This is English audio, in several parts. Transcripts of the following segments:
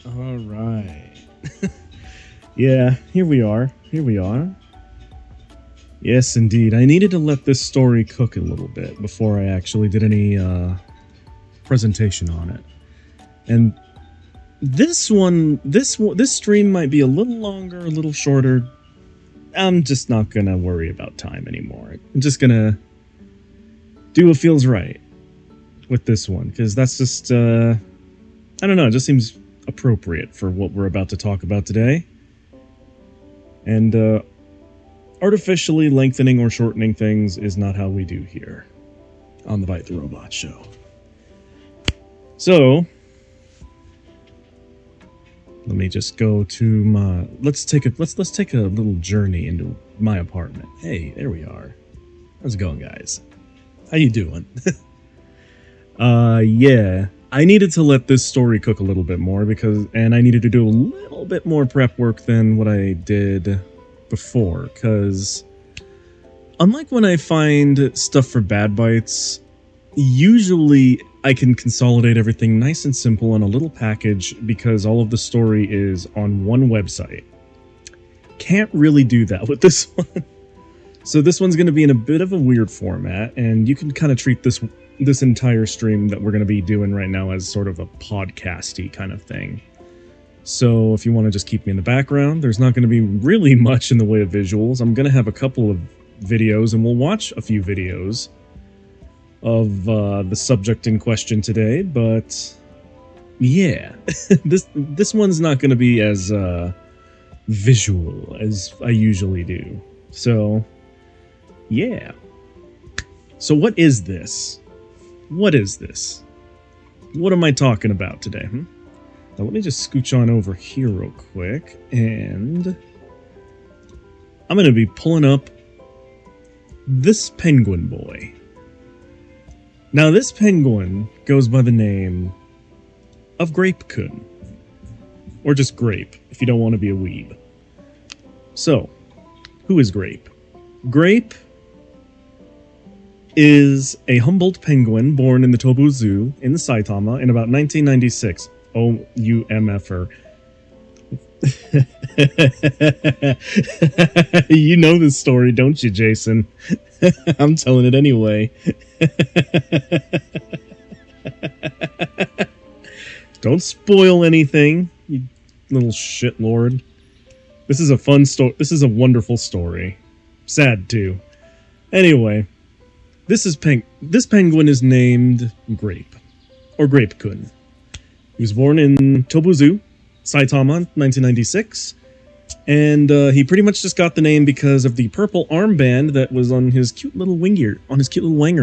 All right. Yeah, here we are. Here we are. Yes, indeed. I needed to let this story cook a little bit before I actually did any presentation on it. And this stream might be a little longer, a little shorter. I'm just not gonna worry about time anymore. I'm just gonna do what feels right with this one, because that's just I don't know. It just seems appropriate for what we're about to talk about today. And artificially lengthening or shortening things is not how we do here on the Bite the Robot show. So, let me just go to my let's take a little journey into my apartment. Hey, there we are. How's it going, guys? How you doing? Yeah. I needed to let this story cook a little bit more and I needed to do a little bit more prep work than what I did before, because unlike when I find stuff for Bad Bites, usually I can consolidate everything nice and simple in a little package because all of the story is on one website. Can't really do that with this one. So this one's going to be in a bit of a weird format, and you can kind of treat this entire stream that we're going to be doing right now as sort of a podcasty kind of thing. So if you want to just keep me in the background, there's not going to be really much in the way of visuals. I'm going to have a couple of videos, and we'll watch a few videos of the subject in question today, but yeah, this one's not going to be as visual as I usually do. So yeah. So what is this? What is this? What am I talking about today? Now let me just scooch on over here real quick, and I'm going to be pulling up this penguin boy. Now this penguin goes by the name of Grape-kun, or just Grape if you don't want to be a weeb. So, who is Grape? Grape is a Humboldt penguin born in the Tobu Zoo in Saitama in about 1996. Oh, you MFer. You know this story, don't you, Jason? I'm telling it anyway. Don't spoil anything, you little shitlord. This is a fun story. This is a wonderful story. Sad, too. Anyway, this penguin is named Grape, or Grape-kun. He was born in Tobu Zoo, Saitama, 1996, and he pretty much just got the name because of the purple armband that was on his cute little wanger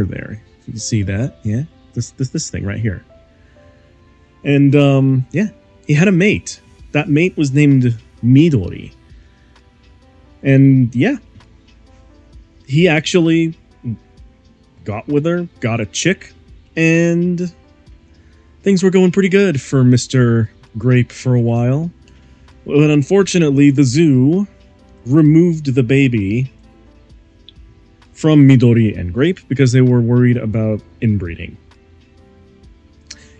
there. You can see that, yeah, this thing right here. And yeah, he had a mate. That mate was named Midori, and yeah, he actually got with her, got a chick, and things were going pretty good for Mr. Grape for a while. But unfortunately, the zoo removed the baby from Midori and Grape because they were worried about inbreeding.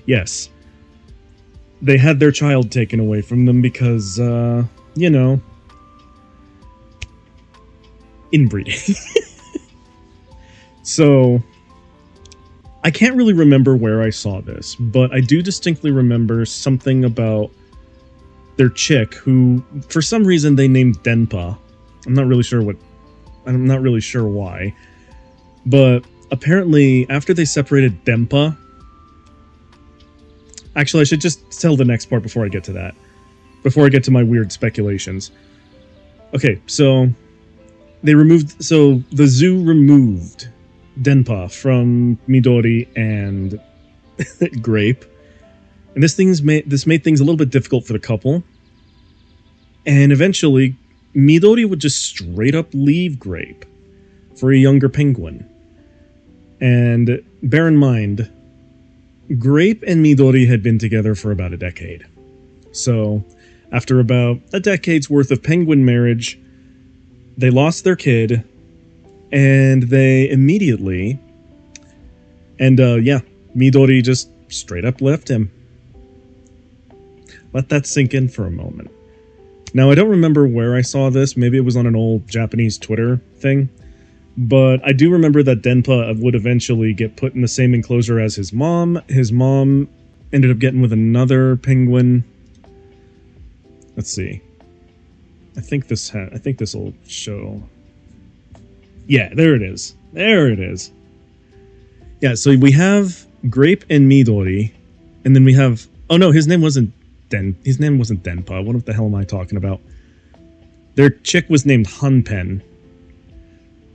Yes, they had their child taken away from them because, you know, inbreeding. So, I can't really remember where I saw this, but I do distinctly remember something about their chick, who, for some reason, they named Denpa. I'm not really sure why. But apparently, after they separated Denpa... Actually, I should just tell the next part before I get to that. Before I get to my weird speculations. Okay, so... the zoo removed Denpa from Midori and Grape. And this made things a little bit difficult for the couple. And eventually, Midori would just straight up leave Grape for a younger penguin. And bear in mind, Grape and Midori had been together for about a decade. So, after about a decade's worth of penguin marriage, they lost their kid, and they immediately... And, yeah, Midori just straight up left him. Let that sink in for a moment. Now, I don't remember where I saw this. Maybe it was on an old Japanese Twitter thing. But I do remember that Denpa would eventually get put in the same enclosure as his mom. His mom ended up getting with another penguin. Let's see. I think this will show. Yeah, there it is. There it is. Yeah, so we have Grape and Midori, and then we have... Oh no, his name wasn't Denpa. What the hell am I talking about? Their chick was named Hanpen.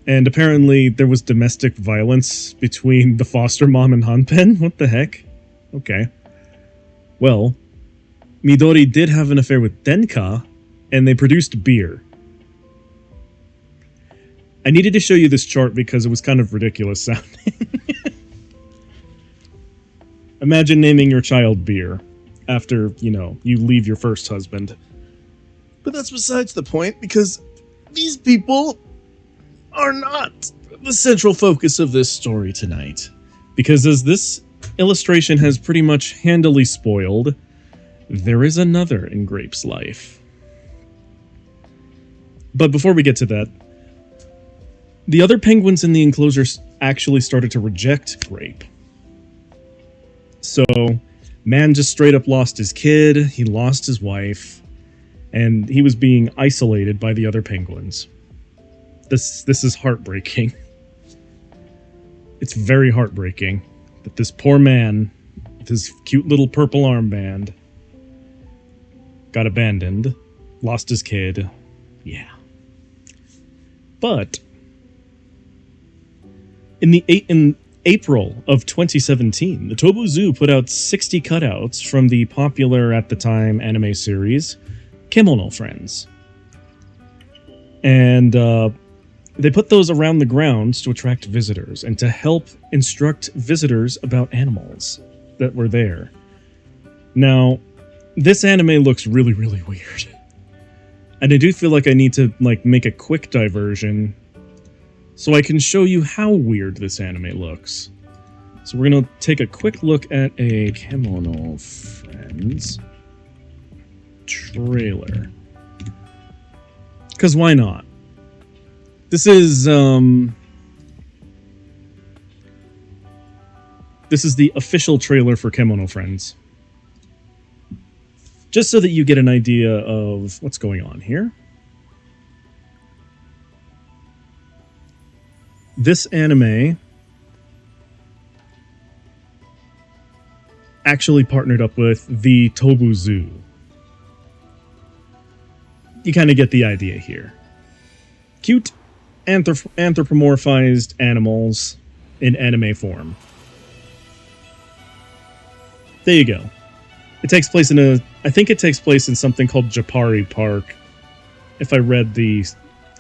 And apparently there was domestic violence between the foster mom and Hanpen? What the heck? Okay. Well, Midori did have an affair with Denka, and they produced beer. I needed to show you this chart because it was kind of ridiculous sounding. Imagine naming your child Beer after, you leave your first husband. But that's besides the point, because these people are not the central focus of this story tonight. Because as this illustration has pretty much handily spoiled, there is another in Grape's life. But before we get to that, the other penguins in the enclosure actually started to reject Grape. So, man just straight up lost his kid, he lost his wife, and he was being isolated by the other penguins. This is heartbreaking. It's very heartbreaking that this poor man, with his cute little purple armband, got abandoned, lost his kid. Yeah. But in April of 2017, the Tobu Zoo put out 60 cutouts from the popular at the time anime series Kemono Friends. And they put those around the grounds to attract visitors and to help instruct visitors about animals that were there. Now, this anime looks really, really weird. And I do feel like I need to make a quick diversion so I can show you how weird this anime looks. So we're going to take a quick look at a Kemono Friends trailer. Because why not? This is the official trailer for Kemono Friends. Just so that you get an idea of what's going on here. This anime actually partnered up with the Tobu Zoo. You kind of get the idea here. Cute, anthropomorphized animals in anime form. There you go. It takes place I think it takes place in something called Japari Park, if I read the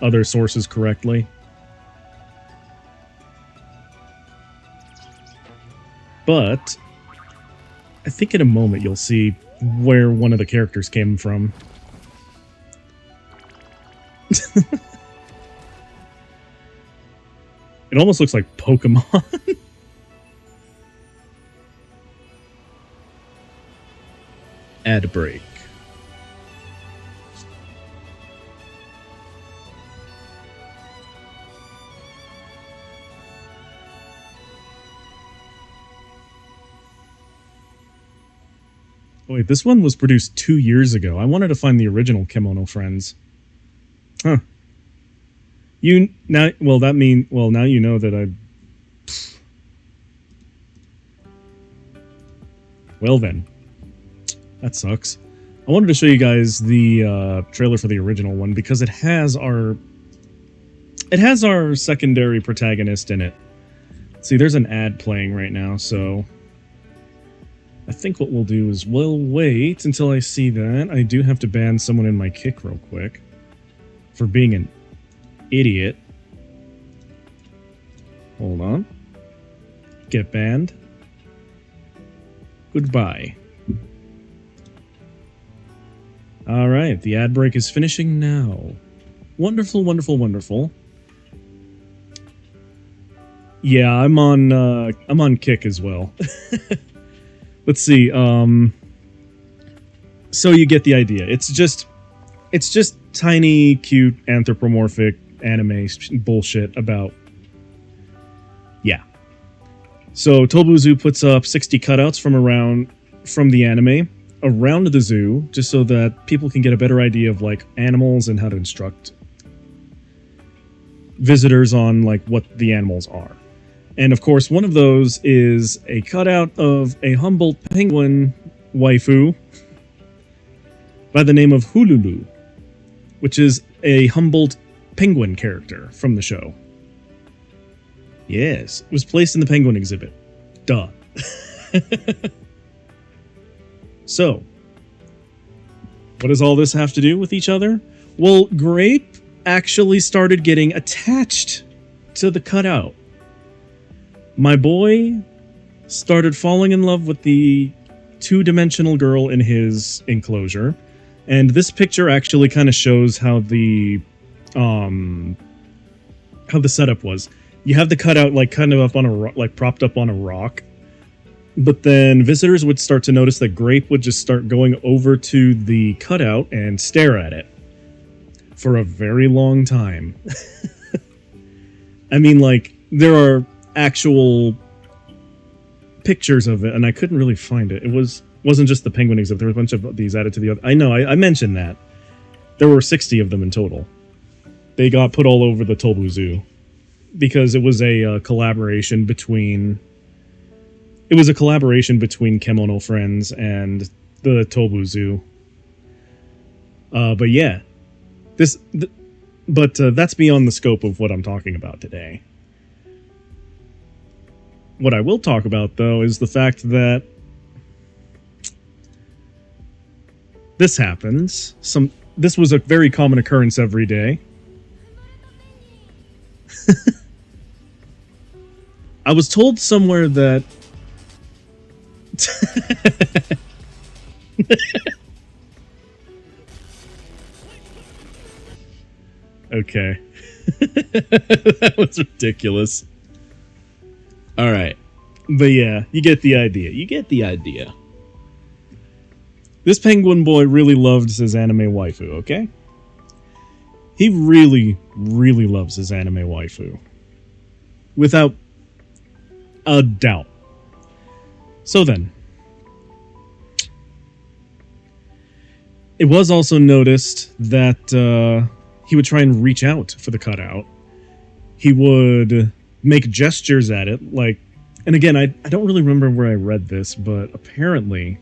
other sources correctly. But I think in a moment you'll see where one of the characters came from. It almost looks like Pokemon. Ad break. Oh, wait, this one was produced 2 years ago. I wanted to find the original Kemono Friends. Huh. Now you know that I... Well then. That sucks. I wanted to show you guys the trailer for the original one because it has our secondary protagonist in it. See, there's an ad playing right now, so I think what we'll do is we'll wait until I see that. I do have to ban someone in my kick real quick for being an idiot. Hold on. Get banned. Goodbye. All right, the ad break is finishing now. Wonderful, wonderful, wonderful. Yeah, I'm on Kick as well. Let's see. So you get the idea. It's just tiny, cute, anthropomorphic anime bullshit about... Yeah. So Tobu Zoo puts up 60 cutouts from the anime around the zoo, just so that people can get a better idea of like animals and how to instruct visitors on like what the animals are. And of course, one of those is a cutout of a Humboldt penguin waifu by the name of Hululu, which is a Humboldt penguin character from the show. Yes, it was placed in the penguin exhibit. Duh. So, what does all this have to do with each other? Well, Grape actually started getting attached to the cutout. My boy started falling in love with the two-dimensional girl in his enclosure, and this picture actually kind of shows how the setup was. You have the cutout like kind of up on like propped up on a rock, but then visitors would start to notice that Grape would just start going over to the cutout and stare at it for a very long time. I mean, like, there are actual pictures of it, and I couldn't really find it. It wasn't just the penguin exhibit. There was a bunch of these added to the other. I know, I mentioned that. There were 60 of them in total. They got put all over the Tobu Zoo because it was a collaboration between... It was a collaboration between Kemono Friends and the Tobu Zoo. But yeah, that's beyond the scope of what I'm talking about today. What I will talk about, though, is the fact that this happens. This was a very common occurrence every day. I was told somewhere that okay. That was ridiculous. Alright. But yeah, you get the idea. This penguin boy really loved his anime waifu, okay? He really, really loves his anime waifu. Without a doubt. So then, it was also noticed that he would try and reach out for the cutout. He would make gestures at it, like... And again, I don't really remember where I read this, but apparently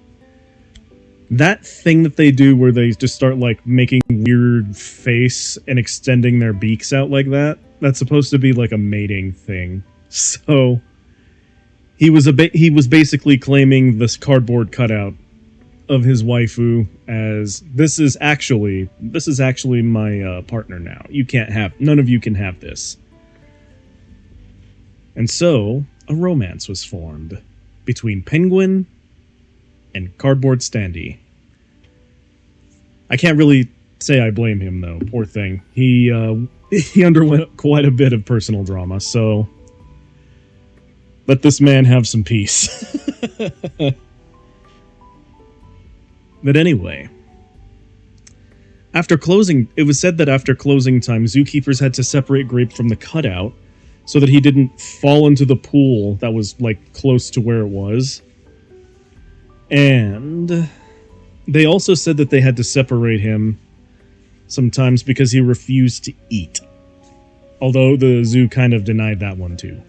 that thing that they do where they just start, like, making weird face and extending their beaks out like that, that's supposed to be, like, a mating thing. So... He was basically claiming this cardboard cutout of his waifu as this is actually my partner now. None of you can have this. And so a romance was formed between Penguin and Cardboard Standy. I can't really say I blame him though. Poor thing. He underwent quite a bit of personal drama. So. Let this man have some peace. But anyway, it was said that after closing time, zookeepers had to separate Grape from the cutout so that he didn't fall into the pool that was, like, close to where it was. And they also said that they had to separate him sometimes because he refused to eat. Although the zoo kind of denied that one too.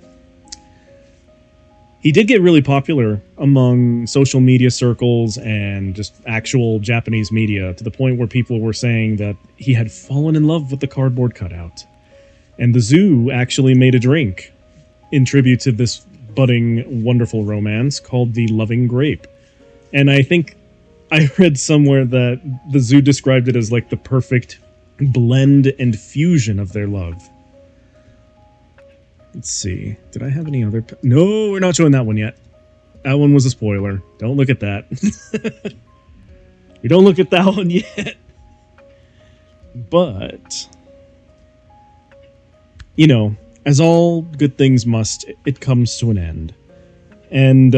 He did get really popular among social media circles and just actual Japanese media to the point where people were saying that he had fallen in love with the cardboard cutout. And the zoo actually made a drink in tribute to this budding, wonderful romance called the Loving Grape. And I think I read somewhere that the zoo described it as like the perfect blend and fusion of their love. Let's see. Did I have any other... No, we're not showing that one yet. That one was a spoiler. Don't look at that. We don't look at that one yet. But, you know, as all good things must, it comes to an end. And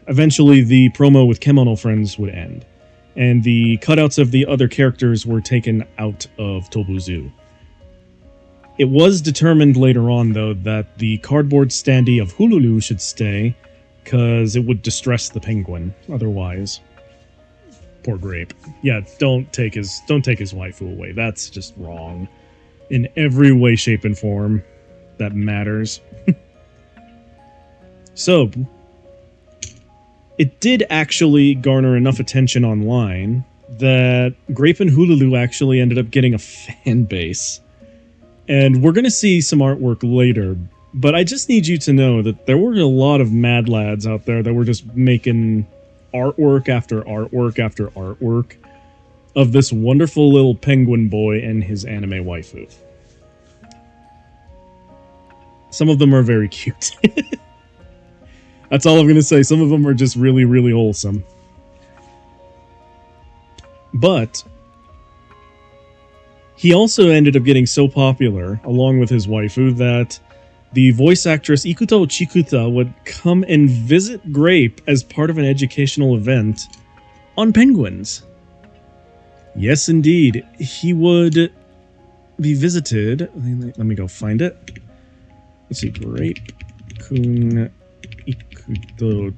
eventually the promo with Kemono Friends would end. and the cutouts of the other characters were taken out of Tobu Zoo. It was determined later on, though, that the cardboard standee of Hululu should stay, because it would distress the penguin otherwise. Poor Grape. Yeah, don't take his waifu away. That's just wrong. In every way, shape, and form that matters. So, it did actually garner enough attention online that Grape and Hululu actually ended up getting a fan base. And we're going to see some artwork later, but I just need you to know that there were a lot of mad lads out there that were just making artwork after artwork after artwork of this wonderful little penguin boy and his anime waifu. Some of them are very cute. That's all I'm going to say. Some of them are just really, really wholesome. But he also ended up getting so popular, along with his waifu, that the voice actress Ikuto Chikuta would come and visit Grape as part of an educational event on penguins. Yes, indeed. He would be visited. Let me go find it. Let's see. Grape-kun Ikuto.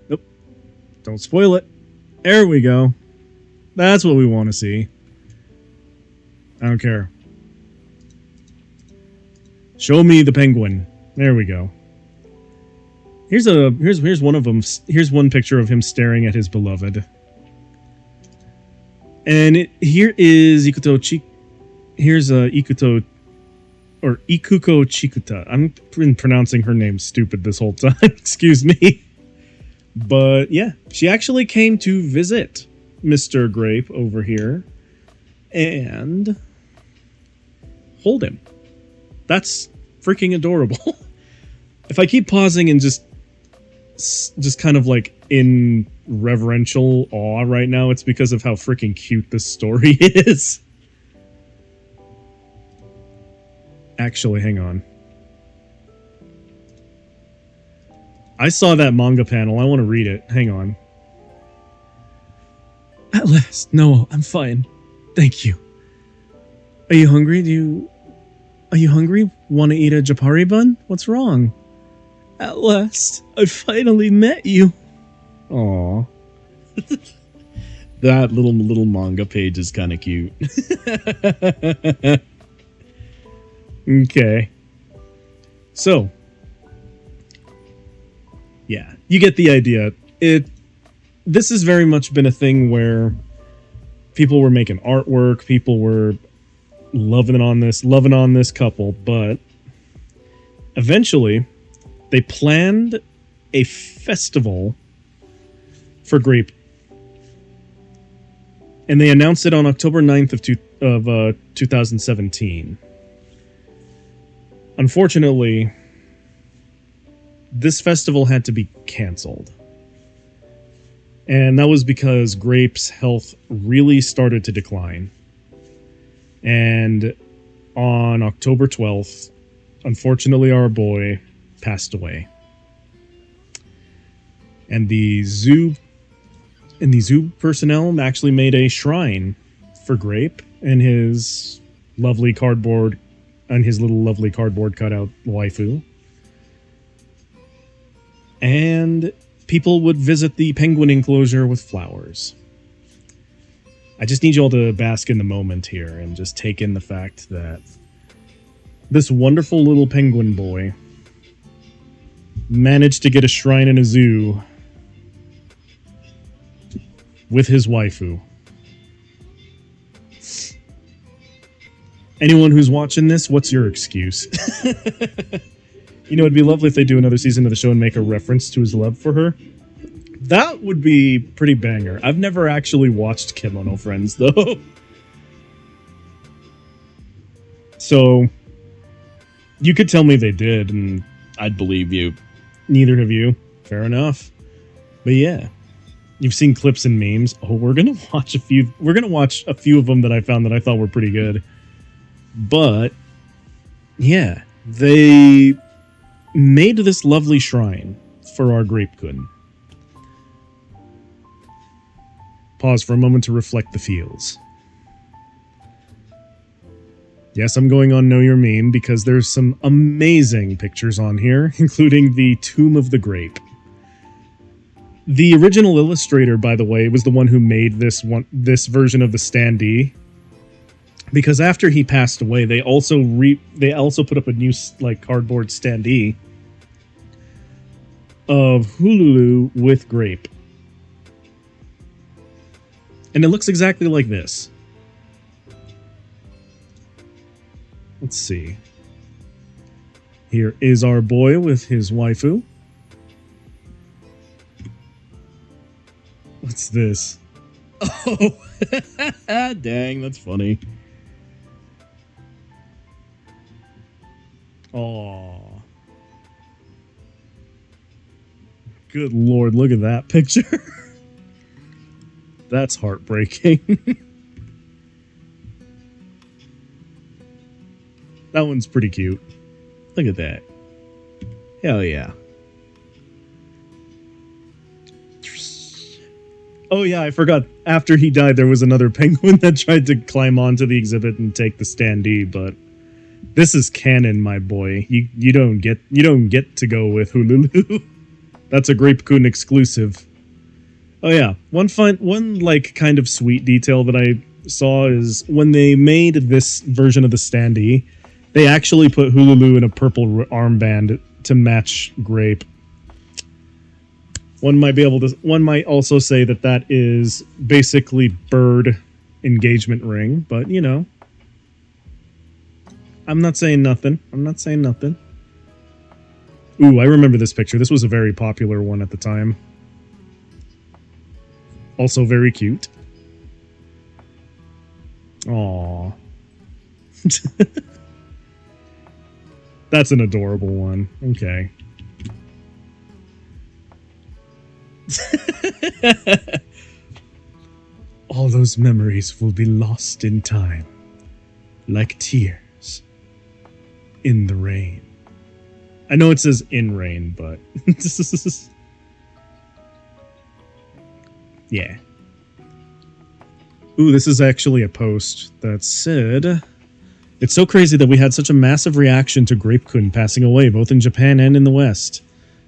Nope. Don't spoil it. There we go. That's what we want to see. I don't care. Show me the penguin. There we go. Here's one of them. Here's one picture of him staring at his beloved. And here is Ikuko Chikuta. I'm been pronouncing her name stupid this whole time. Excuse me. But yeah, she actually came to visit Mr. Grape over here and hold him. That's freaking adorable. If I keep pausing and just kind of like in reverential awe right now, it's because of how freaking cute this story is. Actually, hang on. I saw that manga panel. I want to read it. Hang on. At last. No, I'm fine. Thank you. Are you hungry? Are you hungry? Want to eat a Japari bun? What's wrong? At last. I finally met you. Aww. That little manga page is kind of cute. Okay. So, yeah, you get the idea. This has very much been a thing where people were making artwork, people were loving on this couple, but eventually they planned a festival for Grape. And they announced it on October 9th of 2017. Unfortunately, this festival had to be canceled. And that was because Grape's health really started to decline. And on October 12th, unfortunately, our boy passed away. And the zoo personnel actually made a shrine for Grape and his lovely cardboard cutout waifu. And people would visit the penguin enclosure with flowers. I just need you all to bask in the moment here and just take in the fact that this wonderful little penguin boy managed to get a shrine in a zoo with his waifu. Anyone who's watching this, what's your excuse? You know, it'd be lovely if they do another season of the show and make a reference to his love for her. That would be pretty banger. I've never actually watched Kimono Friends, though. So, you could tell me they did, and I'd believe you. Neither have you. Fair enough. But yeah, you've seen clips and memes. Oh, we're gonna watch a few. We're gonna watch a few of them that I found that I thought were pretty good. But yeah, they made this lovely shrine for our Grape-kun. Pause for a moment to reflect the feels. Yes, I'm going on Know Your Meme because there's some amazing pictures on here, including the Tomb of the Grape. The original illustrator, by the way, was the one who made this version of the standee. Because after he passed away, they also put up a new cardboard standee of Hululu with grape. And it looks exactly like this. Let's see. Here is our boy with his waifu. What's this? Oh, dang, that's funny. Aw. Good lord, look at that picture. That's heartbreaking. That one's pretty cute. Look at that. Hell yeah. Oh yeah, I forgot. After he died, there was another penguin that tried to climb onto the exhibit and take the standee, but this is canon, my boy. You don't get to go with Hululu. That's a Grape-kun exclusive. Oh yeah, one kind of sweet detail that I saw is when they made this version of the standee, they actually put Hululu in a purple armband to match Grape. One might also say that is basically bird engagement ring, but you know. I'm not saying nothing. Ooh, I remember this picture. This was a very popular one at the time. Also very cute. Aww. That's an adorable one. Okay. All those memories will be lost in time, like tears in the rain. I know it says in rain, but yeah. Ooh, this is actually a post that said, "It's so crazy that we had such a massive reaction to Grape-kun passing away, both in Japan and in the West.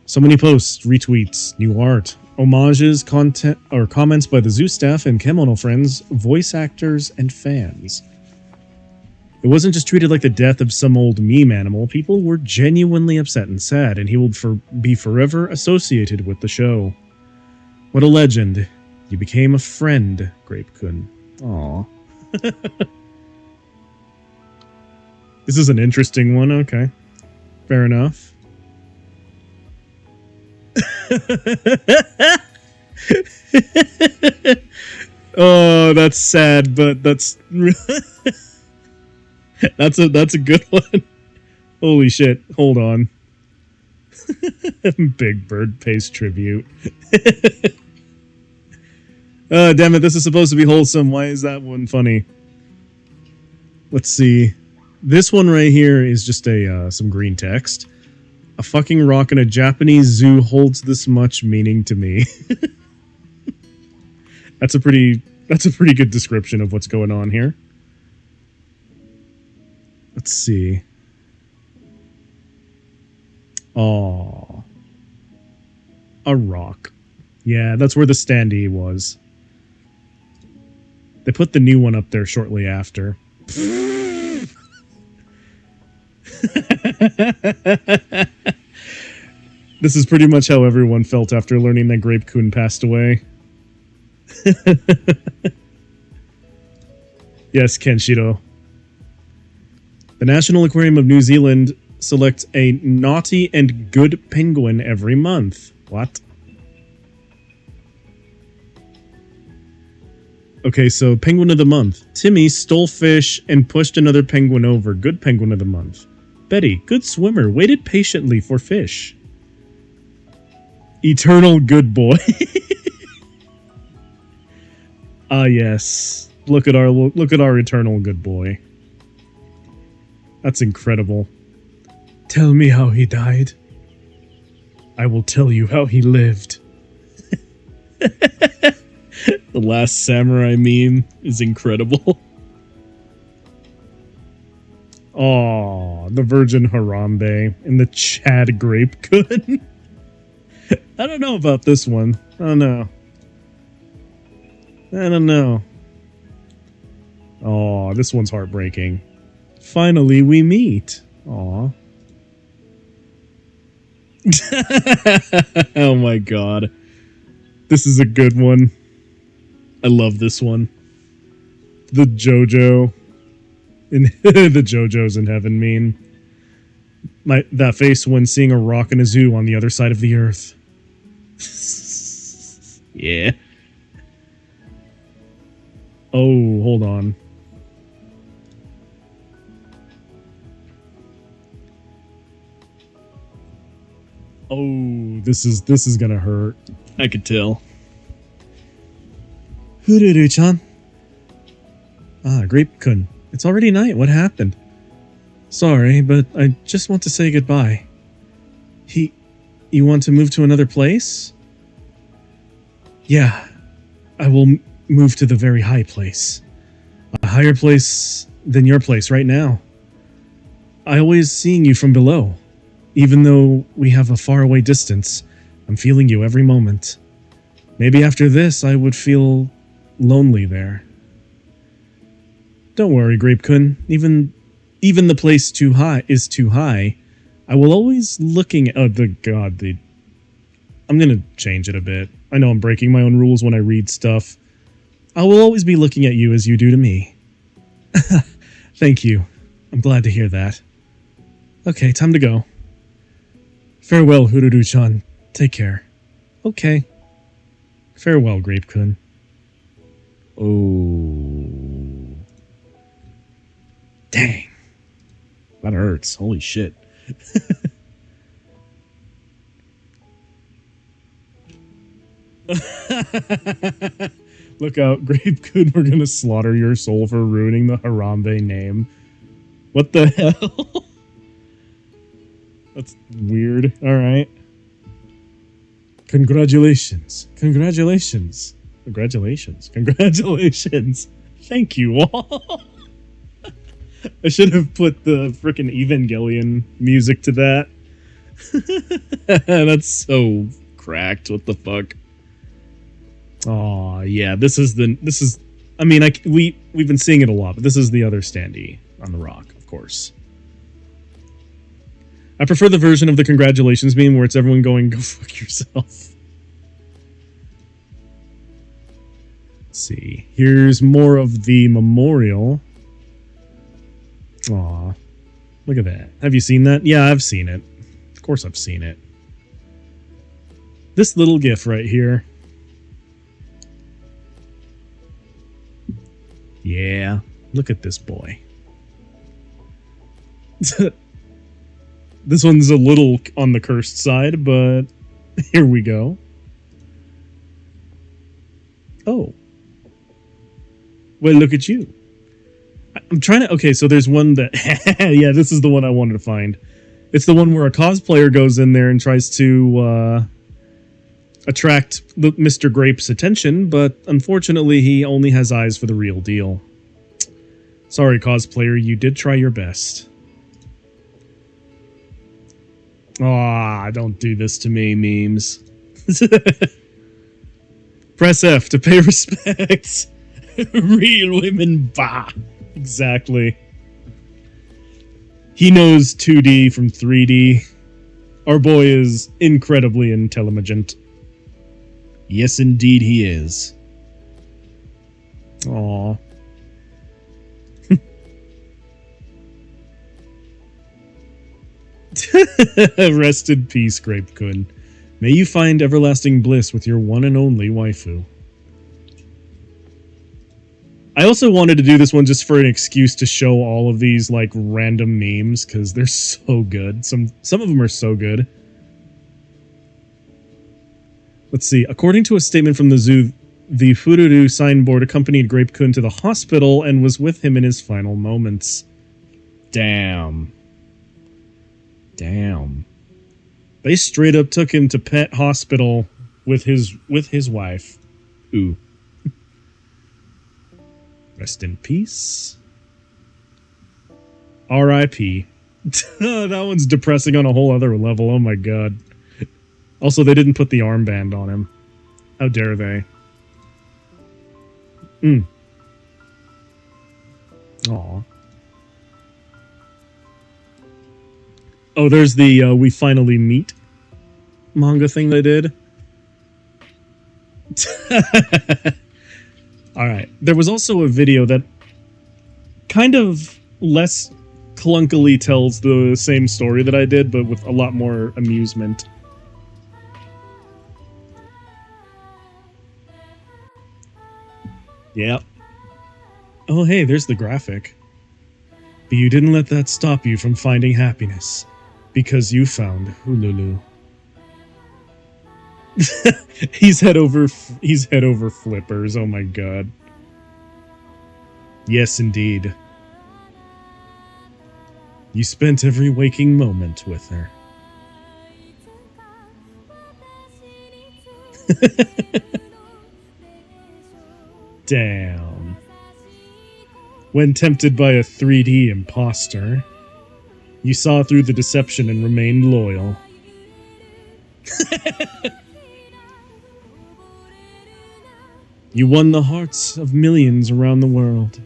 So many posts, retweets, new art, homages, content, or comments by the zoo staff and Kemono friends, voice actors, and fans. It wasn't just treated like the death of some old meme animal. People were genuinely upset and sad, and he will be forever associated with the show. What a legend. You became a friend, Grape-kun." Aww. This is an interesting one, okay. Fair enough. Oh, that's sad, but that's that's a good one. Holy shit, hold on. Big Bird pays tribute. Damn it, this is supposed to be wholesome. Why is that one funny? Let's see. This one right here is just some green text. "A fucking rock in a Japanese zoo holds this much meaning to me." That's a pretty good description of what's going on here. Let's see. Aww. A rock. Yeah, that's where the standee was. They put the new one up there shortly after. This is pretty much how everyone felt after learning that Grape-kun passed away. Yes, Kenshiro. "The National Aquarium of New Zealand selects a naughty and good penguin every month." What? Okay, so Penguin of the Month. Timmy stole fish and pushed another penguin over. Good Penguin of the Month. Betty, good swimmer, waited patiently for fish. Eternal good boy. Ah, yes. Look at our eternal good boy. That's incredible. "Tell me how he died. I will tell you how he lived." The Last Samurai meme is incredible. Oh, the Virgin Harambe and the Chad Grape Kun. I don't know about this one. I don't know. Oh, this one's heartbreaking. Finally, we meet. Aw. Oh my god. This is a good one. I love this one. The JoJo. The JoJo's in heaven meme. That face when seeing a rock in a zoo on the other side of the earth. Yeah. Oh, hold on. Oh, this is gonna hurt. I could tell. Hururu-chan. Ah, Grape-kun. It's already night. What happened? Sorry, but I just want to say goodbye. You want to move to another place? Yeah. I will move to the very high place. A higher place than your place right now. I always seeing you from below. Even though we have a faraway distance, I'm feeling you every moment. Maybe after this, I would feel lonely there. Don't worry, Grape-kun. Even the place too high is too high. I will always looking at... Oh, I'm gonna change it a bit. I know I'm breaking my own rules when I read stuff. I will always be looking at you as you do to me. Thank you. I'm glad to hear that. Okay, time to go. Farewell, Hururu-chan. Take care. Okay. Farewell, Grape-kun. Oh. Dang. That hurts. Holy shit. Look out, Grape-kun. We're gonna slaughter your soul for ruining the Harambe name. What the hell? That's weird. Alright. Congratulations. Congratulations. Congratulations. Congratulations. Thank you all. I should have put the frickin' Evangelion music to that. That's so cracked. What the fuck? Aw, yeah. I mean, we've been seeing it a lot, but this is the other standee on the rock, of course. I prefer the version of the congratulations meme where it's everyone going, go fuck yourself. Let's see. Here's more of the memorial. Aw. Look at that. Have you seen that? Yeah, I've seen it. Of course I've seen it. This little gif right here. Yeah. Look at this boy. This one's a little on the cursed side, but here we go. Oh. Well, look at you. I'm trying to... Okay, so there's one that... Yeah, this is the one I wanted to find. It's the one where a cosplayer goes in there and tries to attract Mr. Grape's attention, but unfortunately he only has eyes for the real deal. Sorry, cosplayer, you did try your best. Aw, don't do this to me, memes. Press F to pay respects. Real women, bah. Exactly. He knows 2D from 3D. Our boy is incredibly intelligent. Yes, indeed he is. Aww. Rest in peace, Grape-kun. May you find everlasting bliss with your one and only waifu. I also wanted to do this one just for an excuse to show all of these, like, random memes, because they're so good. Some of them are so good. Let's see. According to a statement from the zoo, the Fururu signboard accompanied Grape-kun to the hospital and was with him in his final moments. Damn. Damn. They straight up took him to pet hospital with his wife. Ooh. Rest in peace. R.I.P. That one's depressing on a whole other level. Oh my god. Also, they didn't put the armband on him. How dare they? Aw. Oh, there's the We Finally Meet manga thing they did. Alright. There was also a video that kind of less clunkily tells the same story that I did, but with a lot more amusement. Yep. Oh, hey, there's the graphic. But you didn't let that stop you from finding happiness, because you found Hululu. He's head over flippers. Oh my god. Yes, indeed. You spent every waking moment with her. Damn. When tempted by a 3D imposter, you saw through the deception and remained loyal. You won the hearts of millions around the world.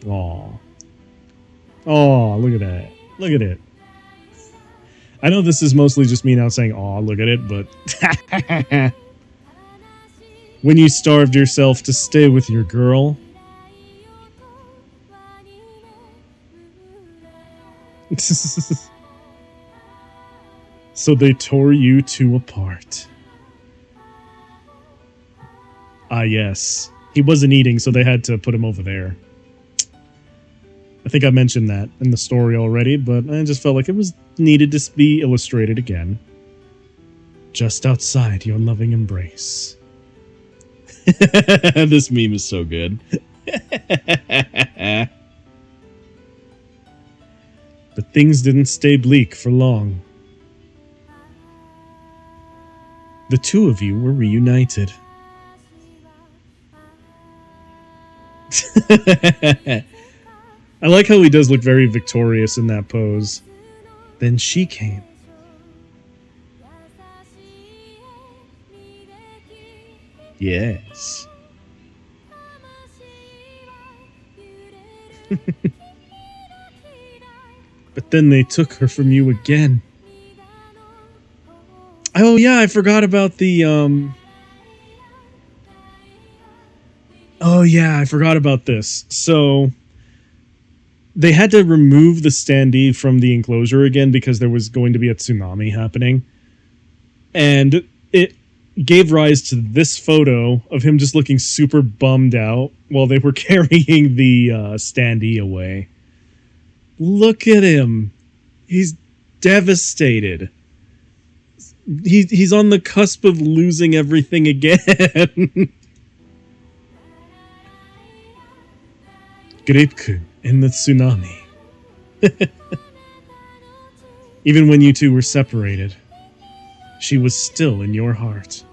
Aw. Aw, look at that. Look at it. I know this is mostly just me now saying, aw, look at it, but... When you starved yourself to stay with your girl... So they tore you two apart. Ah, yes. He wasn't eating, so they had to put him over there. I think I mentioned that in the story already, but I just felt like it was needed to be illustrated again. Just outside your loving embrace. This meme is so good. But things didn't stay bleak for long. The two of you were reunited. I like how he does look very victorious in that pose. Then she came. Yes. But then they took her from you again. Oh yeah, I forgot about the Oh yeah, I forgot about this. So they had to remove the standee from the enclosure again because there was going to be a tsunami happening. And it gave rise to this photo of him just looking super bummed out while they were carrying the standee away. Look at him. He's devastated. He's on the cusp of losing everything again. Grape-kun in the tsunami. Even when you two were separated, she was still in your heart.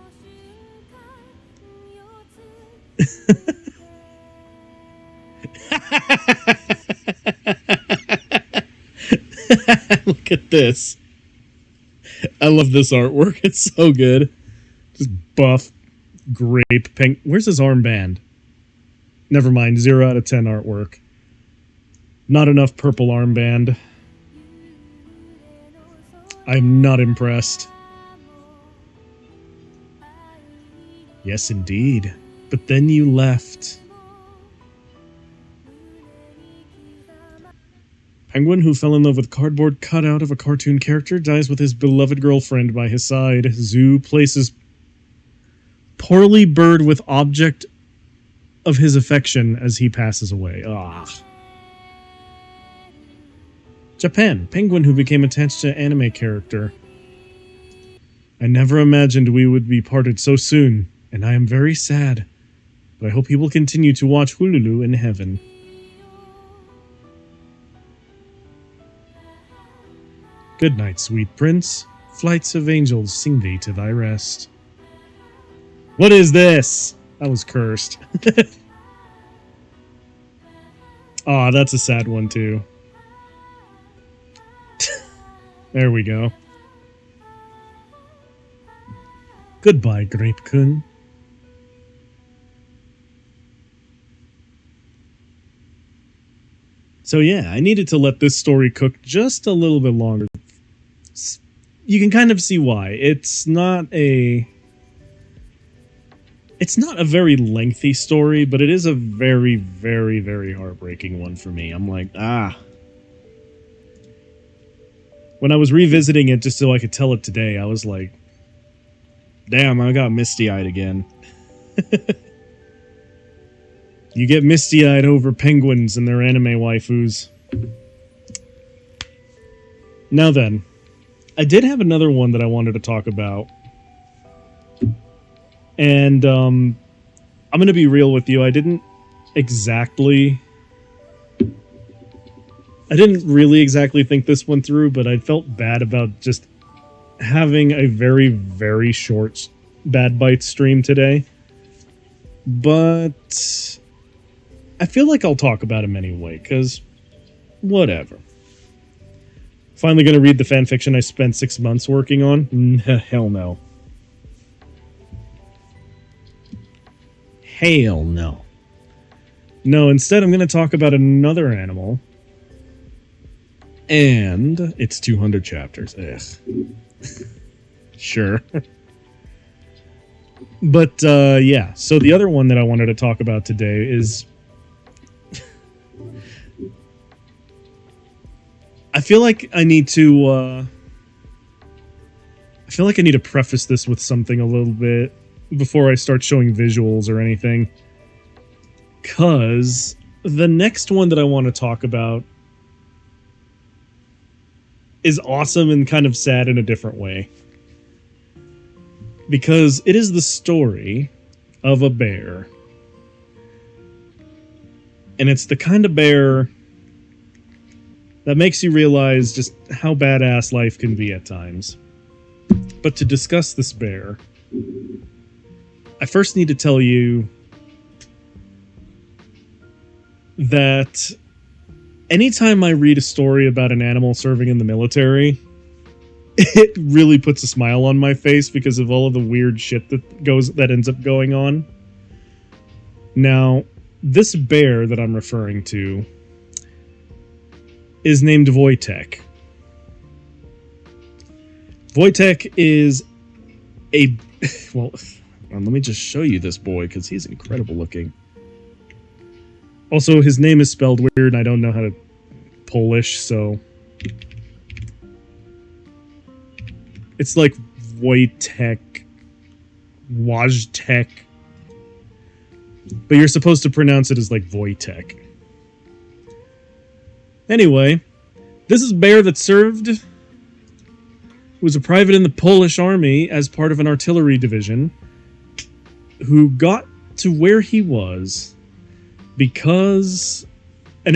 Look at this. I love this artwork. It's so good. Just buff, grape, pink. Where's his armband? Never mind. 0 out of 10 artwork. Not enough purple armband. I'm not impressed. Yes, indeed. But then you left. Penguin who fell in love with cardboard cutout of a cartoon character dies with his beloved girlfriend by his side. Zoo places poorly bird with object of his affection as he passes away. Ah. Japan. Penguin who became attached to anime character. I never imagined we would be parted so soon, and I am very sad. But I hope you will continue to watch Hululu in heaven. Good night, sweet prince. Flights of angels sing thee to thy rest. What is this? That was cursed. Aw, that's a sad one, too. There we go. Goodbye, Grape-kun. So yeah, I needed to let this story cook just a little bit longer. You can kind of see why. It's not a very lengthy story, but it is a very, very, very heartbreaking one for me. I'm like, When I was revisiting it just so I could tell it today, I was like, damn, I got misty-eyed again. You get misty-eyed over penguins and their anime waifus. Now then, I did have another one that I wanted to talk about. And, I'm gonna be real with you, I didn't really exactly think this one through, but I felt bad about just having a very, very short Bad Bites stream today. But I feel like I'll talk about him anyway, because whatever. Finally gonna read the fanfiction I spent 6 months working on? Hell no. Hell no. No, instead I'm gonna talk about another animal. And it's 200 chapters. Ugh. Sure. But, yeah. So the other one that I wanted to talk about today is... I feel like I need to preface this with something a little bit before I start showing visuals or anything. 'Cause the next one that I want to talk about is awesome and kind of sad in a different way. Because it is the story of a bear. And it's the kind of bear that makes you realize just how badass life can be at times. But to discuss this bear, I first need to tell you that anytime I read a story about an animal serving in the military, it really puts a smile on my face because of all of the weird shit that ends up going on. Now, this bear that I'm referring to is named BYTES. BYTES is a... Well, let me just show you this boy, because he's incredible looking. Also, his name is spelled weird, and I don't know how to Polish, so... It's like Wojtek, Wojtek. But you're supposed to pronounce it as like BYTES. Anyway, this is a bear that served... was a private in the Polish army as part of an artillery division who got to where he was because a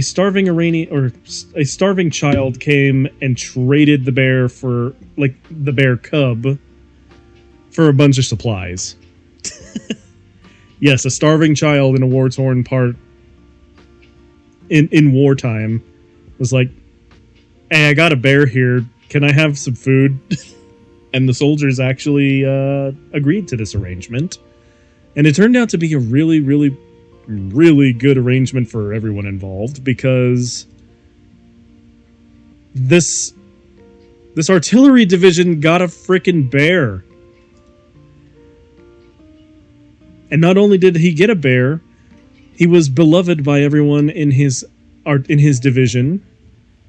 starving child came and traded the bear for, like, the bear cub for a bunch of supplies. Yes, a starving child in a war-torn part in wartime was like, hey, I got a bear here. Can I have some food? And the soldiers actually agreed to this arrangement. And it turned out to be a really, really, really good arrangement for everyone involved, because this artillery division got a frickin' bear. And not only did he get a bear, he was beloved by everyone in his division.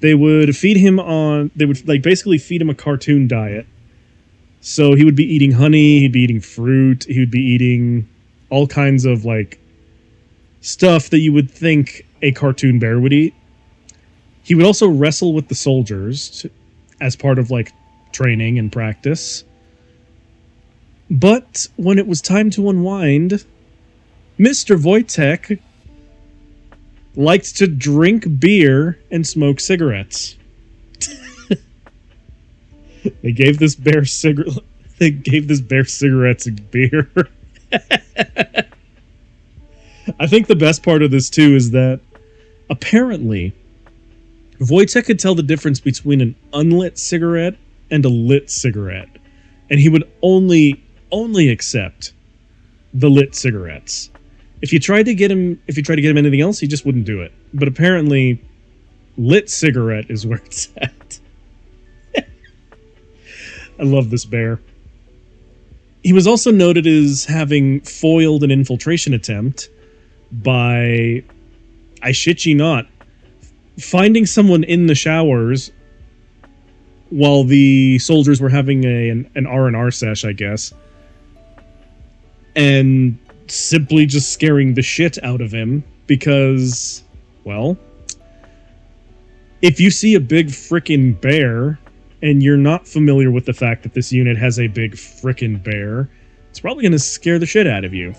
They would basically feed him a cartoon diet. So he would be eating honey, he'd be eating fruit, he would be eating all kinds of, like, stuff that you would think a cartoon bear would eat. He would also wrestle with the soldiers as part of, like, training and practice. But when it was time to unwind, Mr. BYTES liked to drink beer and smoke cigarettes. They gave this bear They gave this bear cigarettes and beer. I think the best part of this, too, is that apparently Wojtek could tell the difference between an unlit cigarette and a lit cigarette. And he would only accept the lit cigarettes. If you tried to get him anything else, he just wouldn't do it. But apparently, lit cigarette is where it's at. I love this bear. He was also noted as having foiled an infiltration attempt by, I shit you not, finding someone in the showers while the soldiers were having an R&R sesh, I guess, and simply just scaring the shit out of him because, well, if you see a big frickin' bear and you're not familiar with the fact that this unit has a big frickin' bear, it's probably going to scare the shit out of you.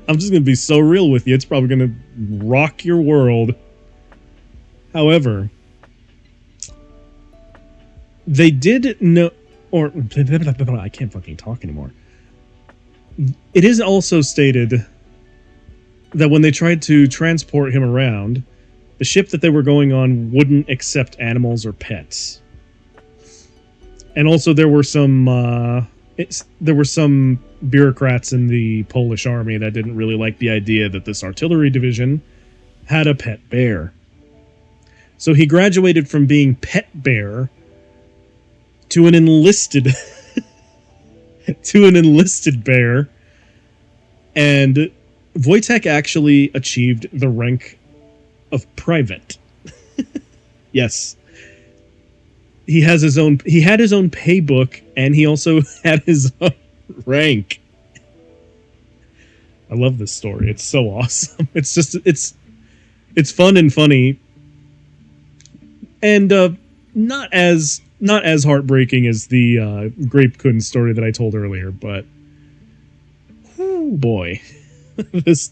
I'm just going to be so real with you. It's probably going to rock your world. However, they did know, or I can't fucking talk anymore. It is also stated that when they tried to transport him around, the ship that they were going on wouldn't accept animals or pets. And also there were some bureaucrats in the Polish army that didn't really like the idea that this artillery division had a pet bear. So he graduated from being pet bear to an enlisted bear, and Wojtek actually achieved the rank of private. Yes. He had his own pay book, and he also had his own rank. I love this story. It's so awesome. It's fun and funny, and not as heartbreaking as the Grape Kun story that I told earlier, but oh boy, this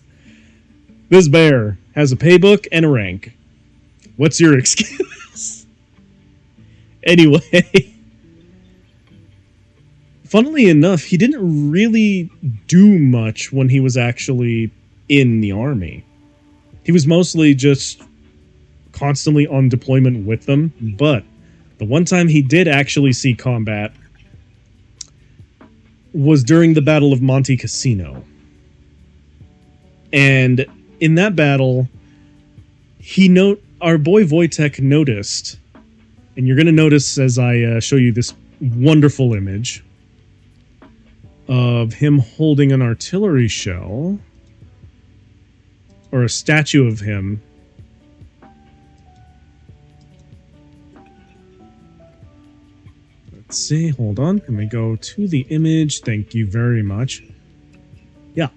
bear has a pay book and a rank. What's your excuse? Anyway, funnily enough, he didn't really do much when he was actually in the army. He was mostly just constantly on deployment with them, but the one time he did actually see combat was during the Battle of Monte Cassino. And in that battle, our boy Wojtek noticed, and you're going to notice as I show you this wonderful image of him holding an artillery shell, or a statue of him. Let's see, hold on. Let me go to the image. Thank you very much. Yeah.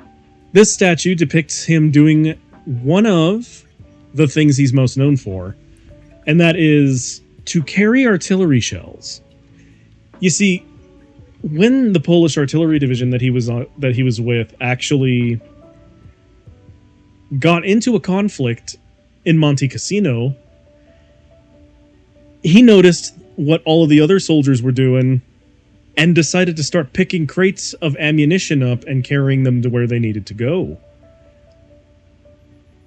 This statue depicts him doing one of the things he's most known for, and that is to carry artillery shells. You see, when the Polish artillery division that he was with actually got into a conflict in Monte Cassino, he noticed what all of the other soldiers were doing and decided to start picking crates of ammunition up and carrying them to where they needed to go.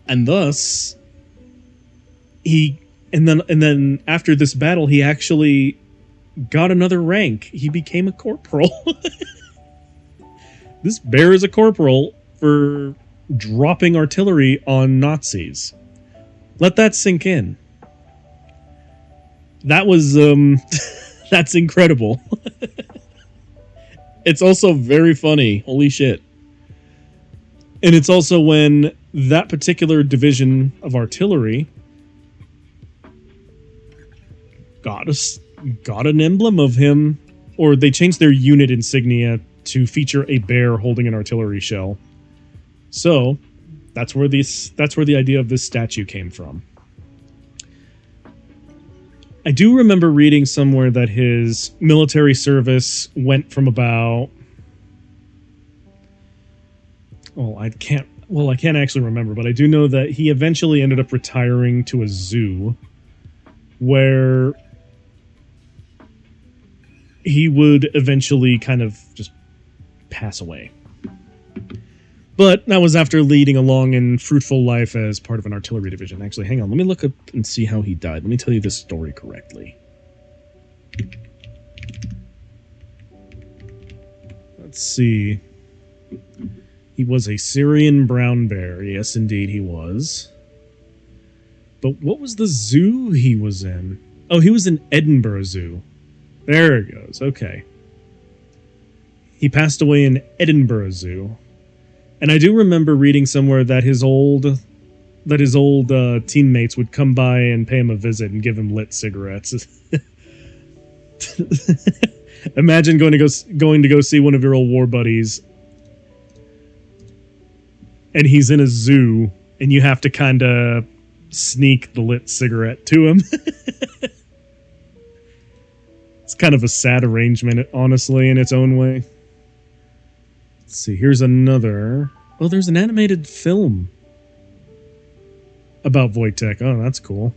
And thus, and then after this battle, he actually got another rank. He became a corporal. This bear is a corporal for dropping artillery on Nazis. Let that sink in. That was, that's incredible. It's also very funny. Holy shit. And it's also when that particular division of artillery got an emblem of him, or they changed their unit insignia to feature a bear holding an artillery shell. So that's where the idea of this statue came from. I do remember reading somewhere that his military service went from about... I can't actually remember, but I do know that he eventually ended up retiring to a zoo where he would eventually kind of just pass away. But that was after leading a long and fruitful life as part of an artillery division. Actually, hang on. Let me look up and see how he died. Let me tell you this story correctly. Let's see. He was a Syrian brown bear. Yes, indeed he was. But what was the zoo he was in? Oh, he was in Edinburgh Zoo. There it goes. Okay. He passed away in Edinburgh Zoo. And I do remember reading somewhere that his old teammates would come by and pay him a visit and give him lit cigarettes. Imagine going to go see one of your old war buddies, and he's in a zoo, and you have to kind of sneak the lit cigarette to him. It's kind of a sad arrangement, honestly, in its own way. Let's see, here's another. Oh, there's an animated film about Wojtek. Oh, that's cool.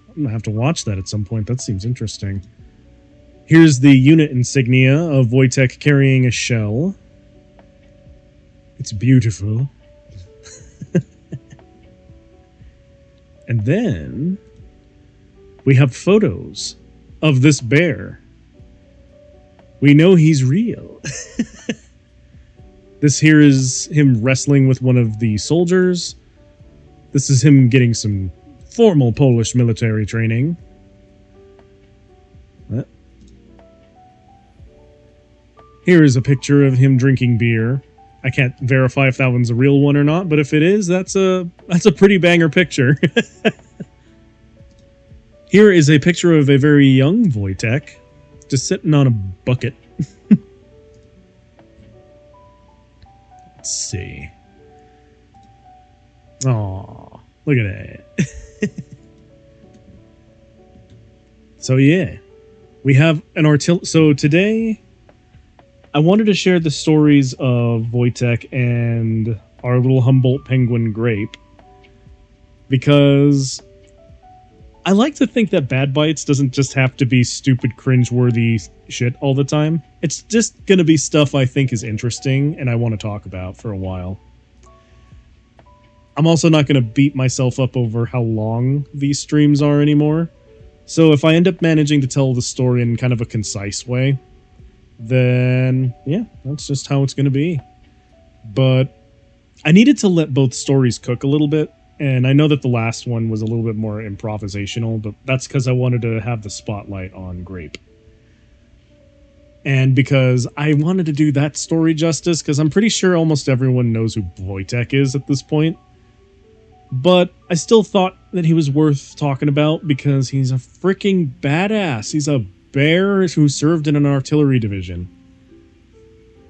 I'm going to have to watch that at some point. That seems interesting. Here's the unit insignia of Wojtek carrying a shell. It's beautiful. And then we have photos of this bear. We know he's real. This here is him wrestling with one of the soldiers. This is him getting some formal Polish military training. What? Here is a picture of him drinking beer. I can't verify if that one's a real one or not, but if it is, that's a pretty banger picture. Here is a picture of a very young Wojtek, just sitting on a bucket. Let's see. Aw, look at that. So yeah, we have an artillery. So today, I wanted to share the stories of Wojtek and our little Humboldt penguin Grape, because I like to think that Bad Bites doesn't just have to be stupid, cringeworthy shit all the time. It's just going to be stuff I think is interesting and I want to talk about for a while. I'm also not going to beat myself up over how long these streams are anymore. So if I end up managing to tell the story in kind of a concise way, then yeah, that's just how it's going to be. But I needed to let both stories cook a little bit. And I know that the last one was a little bit more improvisational, but that's because I wanted to have the spotlight on Grape. And because I wanted to do that story justice, because I'm pretty sure almost everyone knows who Wojtek is at this point. But I still thought that he was worth talking about because he's a freaking badass. He's a bear who served in an artillery division.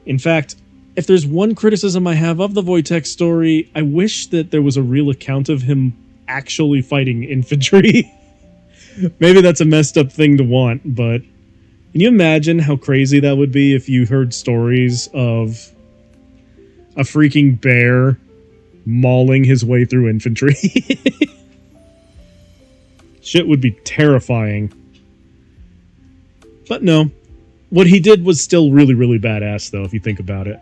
In fact, if there's one criticism I have of the Wojtek story, I wish that there was a real account of him actually fighting infantry. Maybe that's a messed up thing to want, but can you imagine how crazy that would be if you heard stories of a freaking bear mauling his way through infantry? Shit would be terrifying. But no, what he did was still really, really badass, though, if you think about it.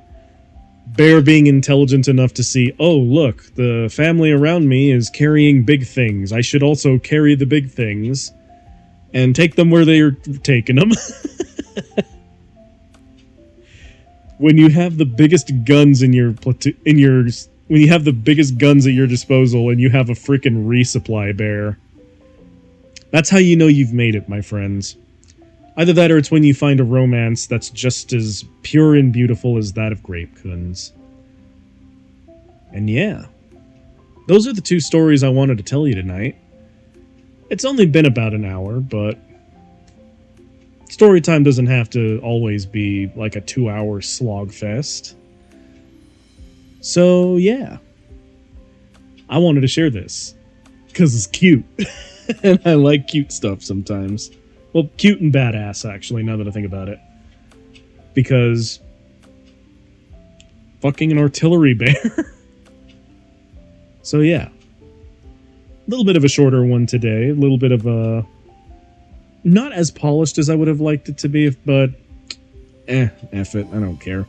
Bear being intelligent enough to see, oh, look, the family around me is carrying big things. I should also carry the big things and take them where they're taking them. When you have the biggest guns in your platoon, when you have the biggest guns at your disposal and you have a freaking resupply bear, that's how you know you've made it, my friends. Either that or it's when you find a romance that's just as pure and beautiful as that of Grapecoons. And yeah, those are the two stories I wanted to tell you tonight. It's only been about an hour, but story time doesn't have to always be like a 2-hour slog fest. So yeah, I wanted to share this because it's cute. And I like cute stuff sometimes. Well, cute and badass, actually, now that I think about it. Because fucking an artillery bear. So yeah. A little bit of a shorter one today. A little bit of a not as polished as I would have liked it to be, but F it, I don't care.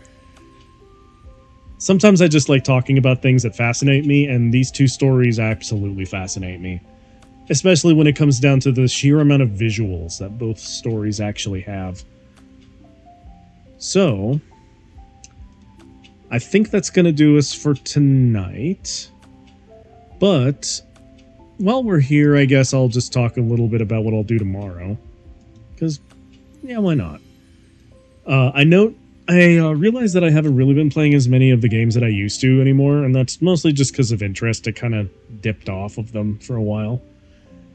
Sometimes I just like talking about things that fascinate me, and these two stories absolutely fascinate me. Especially when it comes down to the sheer amount of visuals that both stories actually have. So, I think that's going to do us for tonight. But, while we're here, I guess I'll just talk a little bit about what I'll do tomorrow. Because, yeah, why not? I realize that I haven't really been playing as many of the games that I used to anymore, and that's mostly just because of interest. I kind of dipped off of them for a while.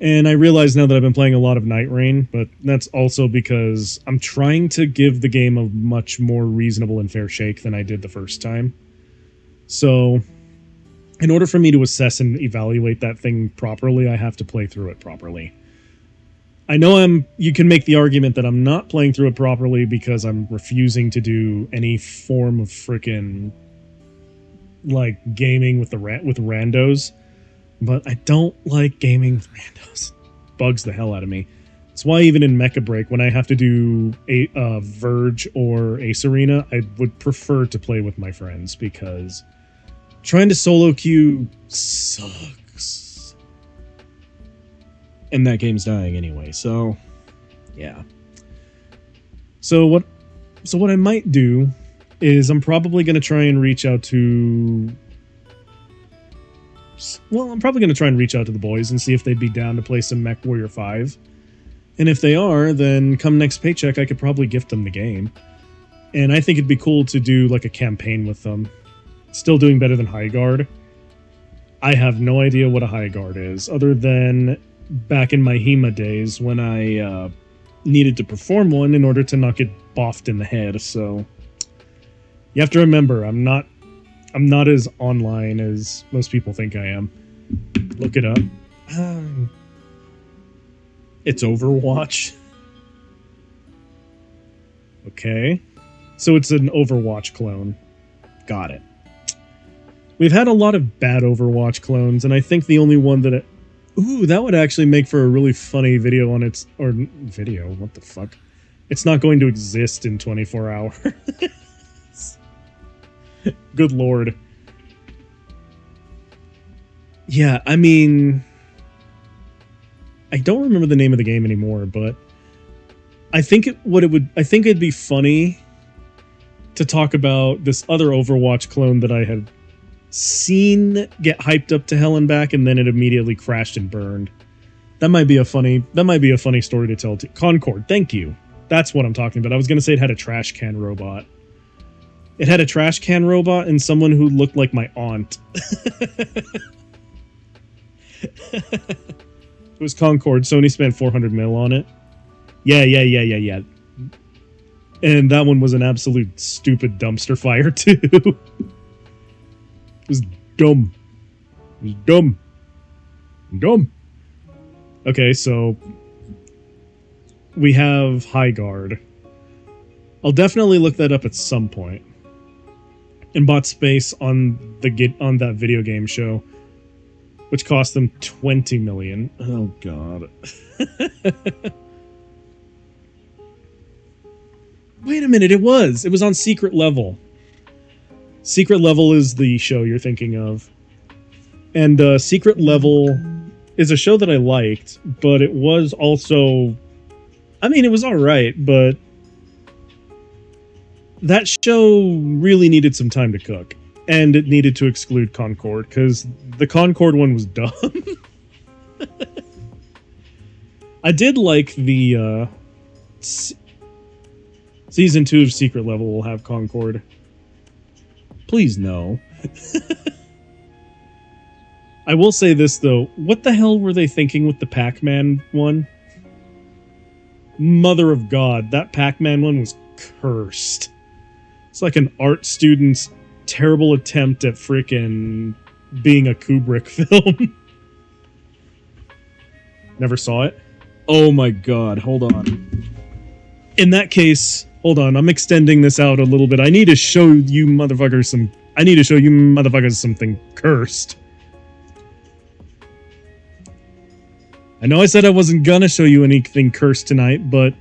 And I realize now that I've been playing a lot of Night Rain, but that's also because I'm trying to give the game a much more reasonable and fair shake than I did the first time. So, in order for me to assess and evaluate that thing properly, I have to play through it properly. I know you can make the argument that I'm not playing through it properly because I'm refusing to do any form of frickin' like gaming with randos. But I don't like gaming with randos. Bugs the hell out of me. That's why even in Mecha Break, when I have to do a Verge or Ace Arena, I would prefer to play with my friends, because trying to solo queue sucks. And that game's dying anyway, so yeah. So what I might do is I'm probably going to try and reach out to... Well, I'm probably going to try and reach out to the boys and see if they'd be down to play some Mech Warrior 5. And if they are, then come next paycheck, I could probably gift them the game. And I think it'd be cool to do like a campaign with them. Still doing better than High Guard. I have no idea what a High Guard is, other than back in my HEMA days when I needed to perform one in order to not get boffed in the head. So you have to remember, I'm not as online as most people think I am. Look it up. It's Overwatch. Okay. So it's an Overwatch clone. Got it. We've had a lot of bad Overwatch clones, and I think the only one that... Ooh, that would actually make for a really funny video on its... Or video, what the fuck? It's not going to exist in 24 hours. Good lord. Yeah, I mean... I don't remember the name of the game anymore, but... I think it'd be funny to talk about this other Overwatch clone that I had seen get hyped up to hell and back, and then it immediately crashed and burned. That might be a funny story to tell. Concord, thank you. That's what I'm talking about. I was going to say it had a trash can robot. It had a trash can robot and someone who looked like my aunt. It was Concord. Sony spent 400 mil on it. Yeah. And that one was an absolute stupid dumpster fire, too. It was dumb. It was dumb. Dumb. Okay, so we have High Guard. I'll definitely look that up at some point. And bought space on that video game show, which cost them $20 million. Oh god. Wait a minute, it was on Secret Level. Secret Level is the show you're thinking of. And Secret Level is a show that I liked, but it was also... I mean, it was alright, but... that show really needed some time to cook. And it needed to exclude Concord, because the Concord one was dumb. I did like the... Season 2 of Secret Level will have Concord. Please no. I will say this, though. What the hell were they thinking with the Pac-Man one? Mother of God, that Pac-Man one was cursed. It's like an art student's terrible attempt at frickin' being a Kubrick film. Never saw it? Oh my god, hold on. In that case... Hold on, I'm extending this out a little bit. I need to show you motherfuckers something cursed. I know I said I wasn't gonna show you anything cursed tonight, but...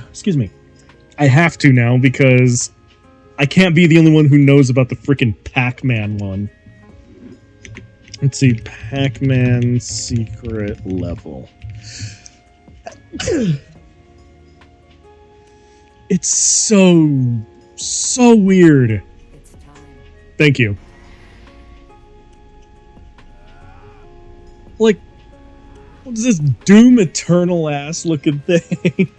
Excuse me. I have to now, because I can't be the only one who knows about the frickin' Pac-Man one. Let's see, Pac-Man secret level. It's so weird. Thank you. Like, what is this Doom Eternal ass looking thing?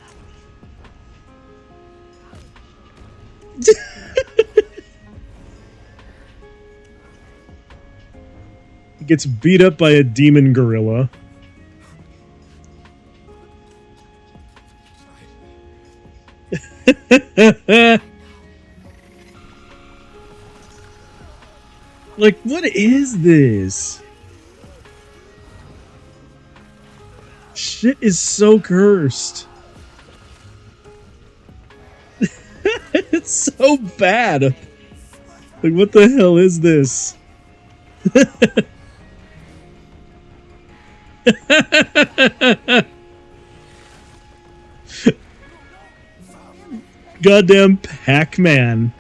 He gets beat up by a demon gorilla. Like, what is this? Shit is so cursed. It's so bad. Like, what the hell is this? Goddamn Pac-Man.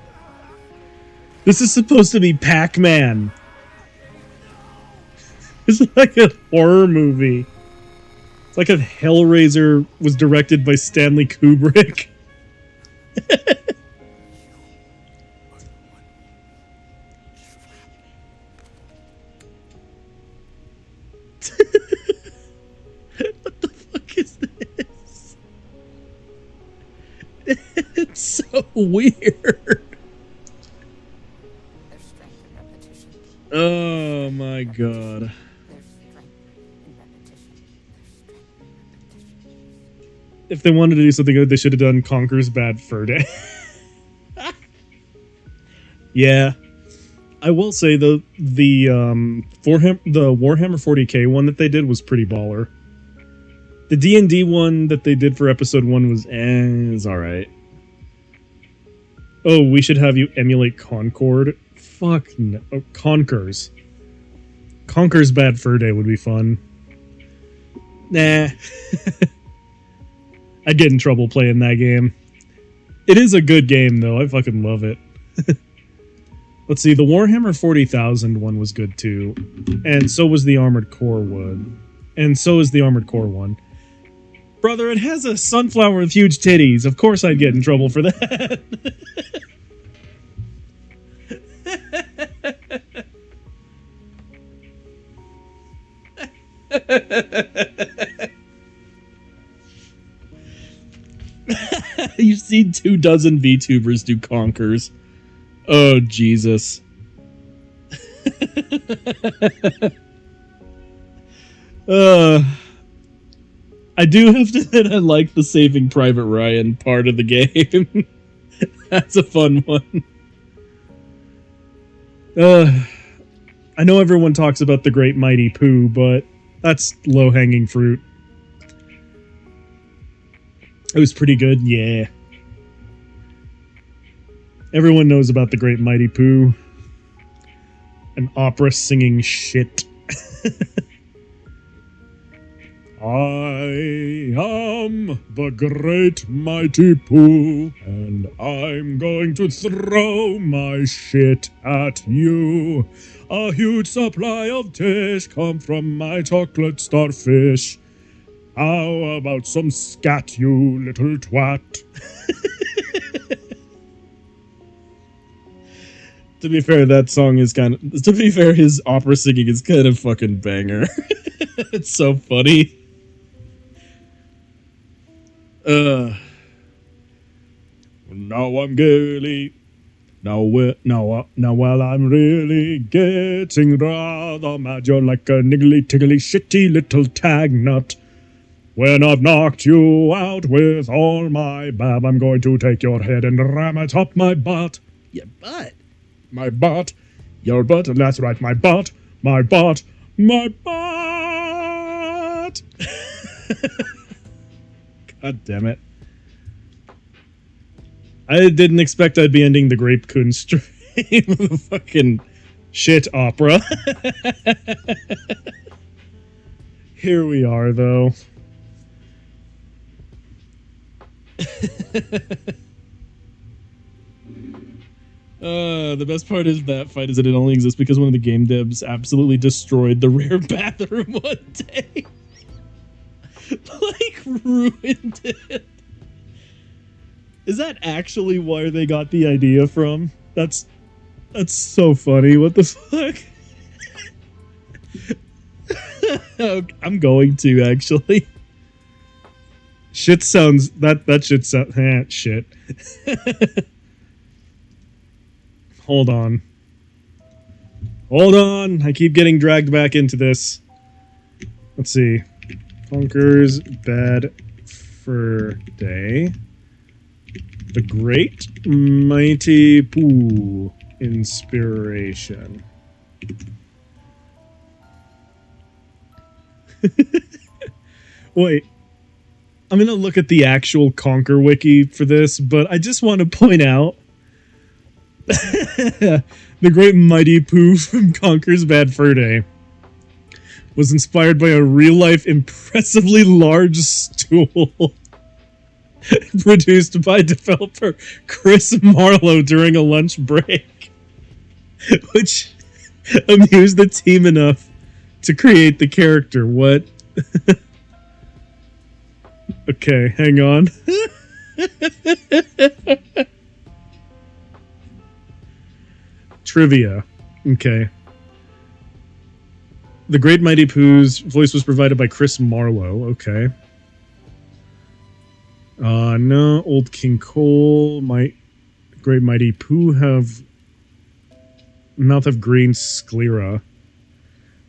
This is supposed to be Pac-Man. It's like a horror movie. It's like if Hellraiser was directed by Stanley Kubrick. What the fuck is this? It's so weird. Oh my god. If they wanted to do something good, they should have done Conker's Bad Fur Day. Yeah. I will say, though, the Warhammer 40k one that they did was pretty baller. The D&D one that they did for episode 1 was, is alright. Oh, we should have you emulate Concord? Fuck no. Oh, Conker's. Conker's Bad Fur Day would be fun. Nah. I'd get in trouble playing that game. It is a good game, though. I fucking love it. Let's see, the Warhammer 40,000 one was good, too. And so was the Armored Core one. And so is the Armored Core one. Brother, it has a sunflower with huge titties. Of course I'd get in trouble for that. You've seen 24 VTubers do Conkers. Oh, Jesus. I do have to admit I like the Saving Private Ryan part of the game. That's a fun one. I know everyone talks about the Great Mighty Pooh, but that's low-hanging fruit. It was pretty good, yeah. Everyone knows about the Great Mighty Pooh. An opera singing shit. I am the Great Mighty Pooh, and I'm going to throw my shit at you. A huge supply of dish come from my chocolate starfish. How about some scat, you little twat? To be fair, that song is kind of... To be fair, his opera singing is kind of fucking banger. It's so funny. Now I'm really... Now while I'm really getting rather mad, you're like a niggly-tiggly shitty little tag nut. When I've knocked you out with all my bab, I'm going to take your head and ram it up my butt. Your butt? My butt. Your butt. That's right, my butt. My butt. My butt. God damn it. I didn't expect I'd be ending the Grape Coon stream with a fucking shit opera. Here we are, though. The best part is that fight is that it only exists because one of the game devs absolutely destroyed the rare bathroom one day. Like, ruined it. Is that actually where they got the idea from? That's so funny. What the fuck? I'm going to, actually. Shit sounds... That shit sounds... shit. Hold on. Hold on! I keep getting dragged back into this. Let's see. Conker's Bad Fur Day. The Great Mighty Pooh Inspiration. Wait. I'm gonna look at the actual Conker wiki for this, but I just want to point out the Great Mighty Pooh from Conker's Bad Fur Day was inspired by a real-life, impressively large stool produced by developer Chris Marlowe during a lunch break, which amused the team enough to create the character. What? Okay, hang on. Trivia. Okay. The Great Mighty Pooh's voice was provided by Chris Marlowe. Okay. No. Old King Cole. Great Mighty Pooh have... Mouth of green sclera.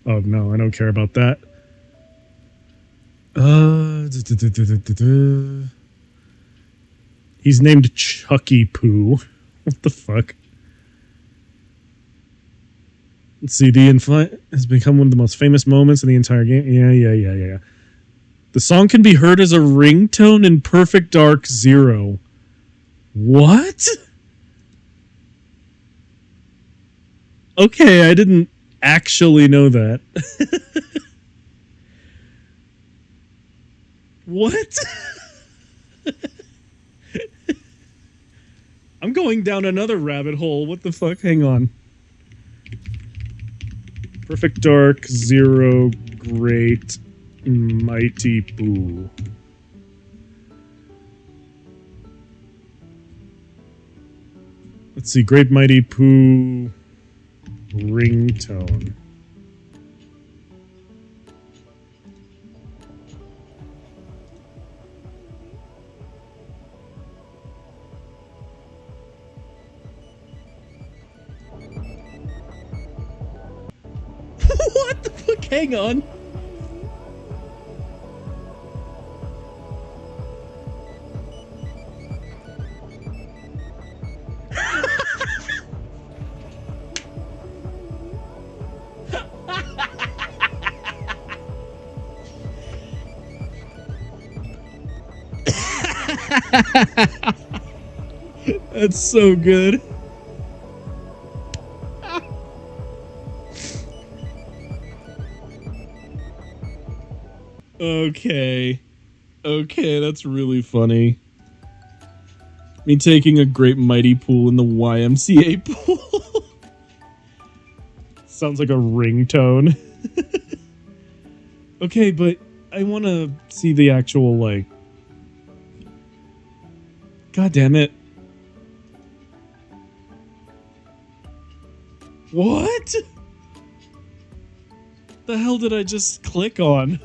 Oh, no, I don't care about that. He's named Chucky Pooh. What the fuck? Let's see, the inflight has become one of the most famous moments in the entire game. Yeah. The song can be heard as a ringtone in Perfect Dark Zero. What? Okay, I didn't actually know that. What? I'm going down another rabbit hole. What the fuck? Hang on. Perfect Dark Zero Great Mighty Pooh. Let's see. Great Mighty Pooh ringtone. What the fuck? Hang on. That's so good. Okay. Okay, that's really funny. Me taking a Great Mighty Pool in the YMCA pool. Sounds like a ringtone. Okay, but I want to see the actual, like... God damn it. What? The hell did I just click on?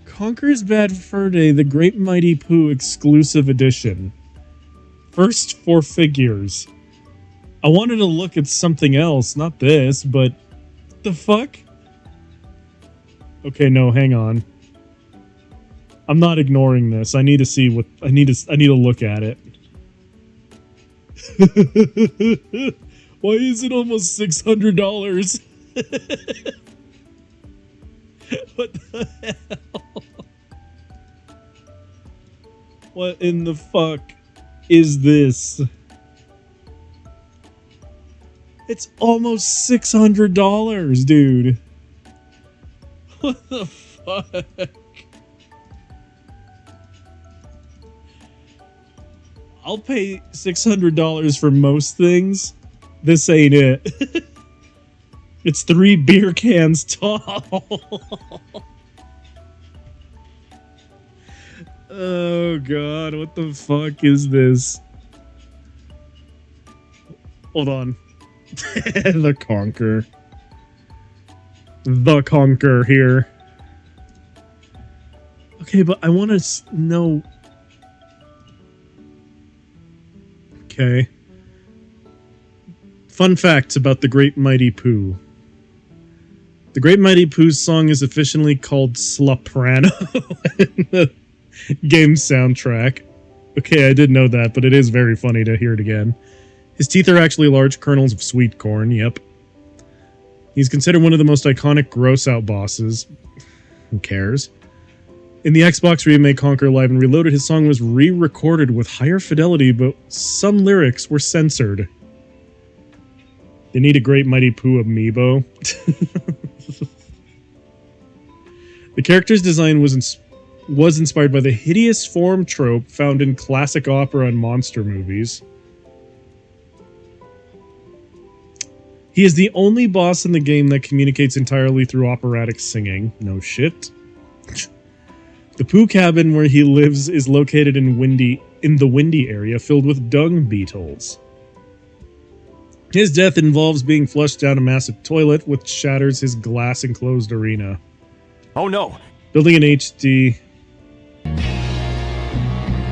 Conker's Bad Fur Day, the Great Mighty Pooh exclusive edition. First 4 figures. I wanted to look at something else, not this, but... What the fuck? Okay, no, hang on. I'm not ignoring this. I need to see what... I need to look at it. Why is it almost $600? What the hell? What in the fuck is this? It's almost $600, dude. What the fuck? I'll pay $600 for most things. This ain't it. It's 3 beer cans tall. Oh god, what the fuck is this? Hold on. The Conquer. The Conquer here. Okay, but I want to know... Okay. Fun facts about the Great Mighty Pooh. The Great Mighty Pooh's song is officially called Slaprano in the game soundtrack. Okay, I did know that, but it is very funny to hear it again. His teeth are actually large kernels of sweet corn, yep. He's considered one of the most iconic gross-out bosses. Who cares? In the Xbox remake Conquer Live and Reloaded, his song was re-recorded with higher fidelity, but some lyrics were censored. They need a Great Mighty Pooh amiibo. The character's design was inspired by the hideous form trope found in classic opera and monster movies. He is the only boss in the game that communicates entirely through operatic singing. No shit. The Pooh cabin where he lives is located in the windy area filled with dung beetles. His death involves being flushed down a massive toilet, which shatters his glass-enclosed arena. Oh no! Building an HD...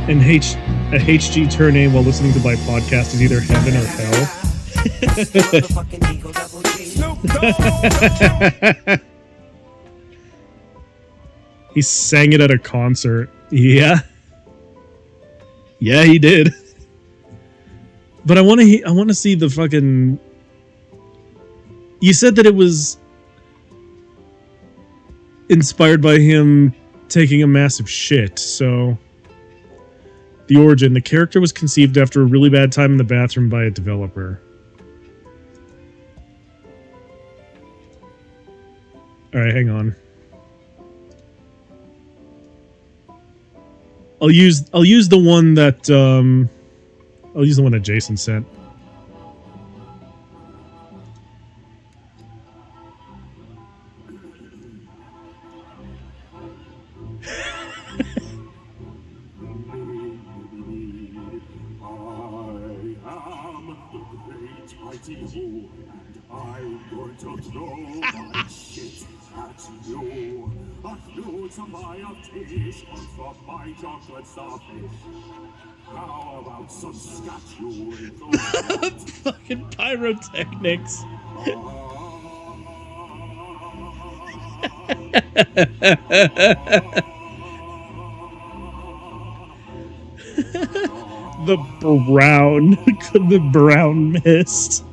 a HG turn A while listening to my podcast is either heaven or hell. He sang it at a concert. Yeah. Yeah, he did. But I want to see the fucking... You said that it was inspired by him taking a massive shit, so... The origin. The character was conceived after a really bad time in the bathroom by a developer. Alright, hang on. I'll use the one that I'll use the one that Jason sent. I'm going to throw my shit at you. A huge supply of teas from my chocolate starfish. How about some scotch? Fucking pyrotechnics. The brown mist.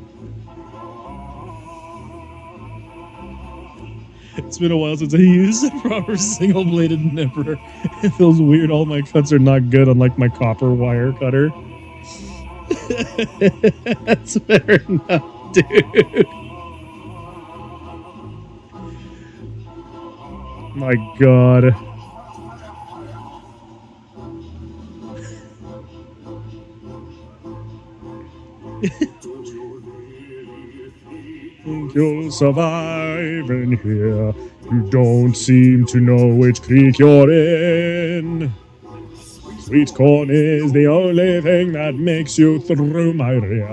It's been a while since I used a proper single-bladed nipper. It feels weird. All my cuts are not good, unlike my copper wire cutter. That's fair enough, dude. My God. You'll survive in here. You don't seem to know which creek you're in. Sweet corn is the only thing that makes you through my rear.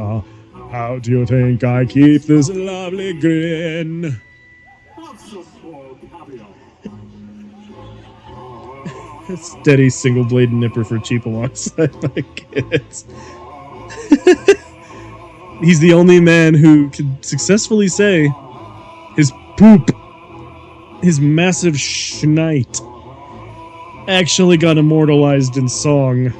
How do you think I keep this lovely grin? Steady single blade nipper for cheap alongside my kids. He's the only man who could successfully say his poop, his massive schneid, actually got immortalized in song.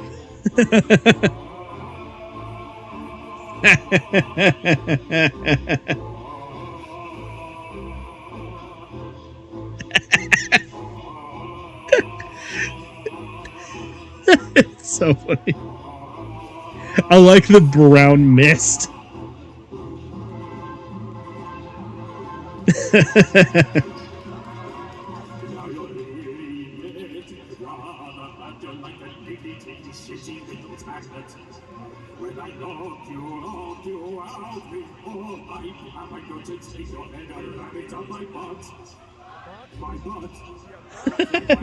It's so funny. I like the brown mist. When I knock you out with all my hammer, I'm going to take your head and ram it up my butt. My butt.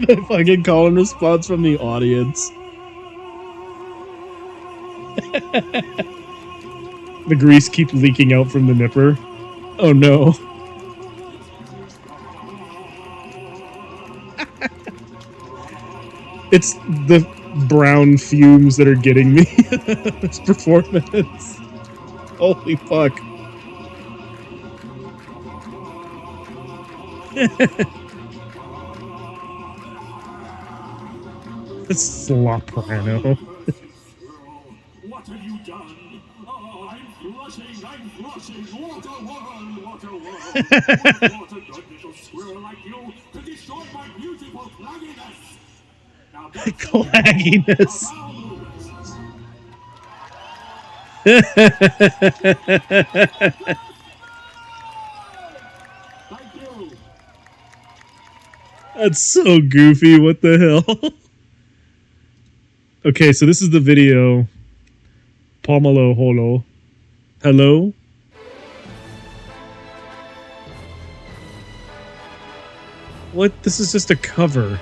The fucking call and response from the audience. The grease keeps leaking out from the nipper. Oh no. It's the brown fumes that are getting me. This performance. Holy fuck. It's Soprano. What have you done? Oh, I'm flushing. What a world, what a world. What a good little squirrel like you to destroy my beautiful clagginess. Now that's Clagginess. Thank you. That's so goofy. What the hell? Okay, so this is the video. Pomelo holo. Hello? What? This is just a cover.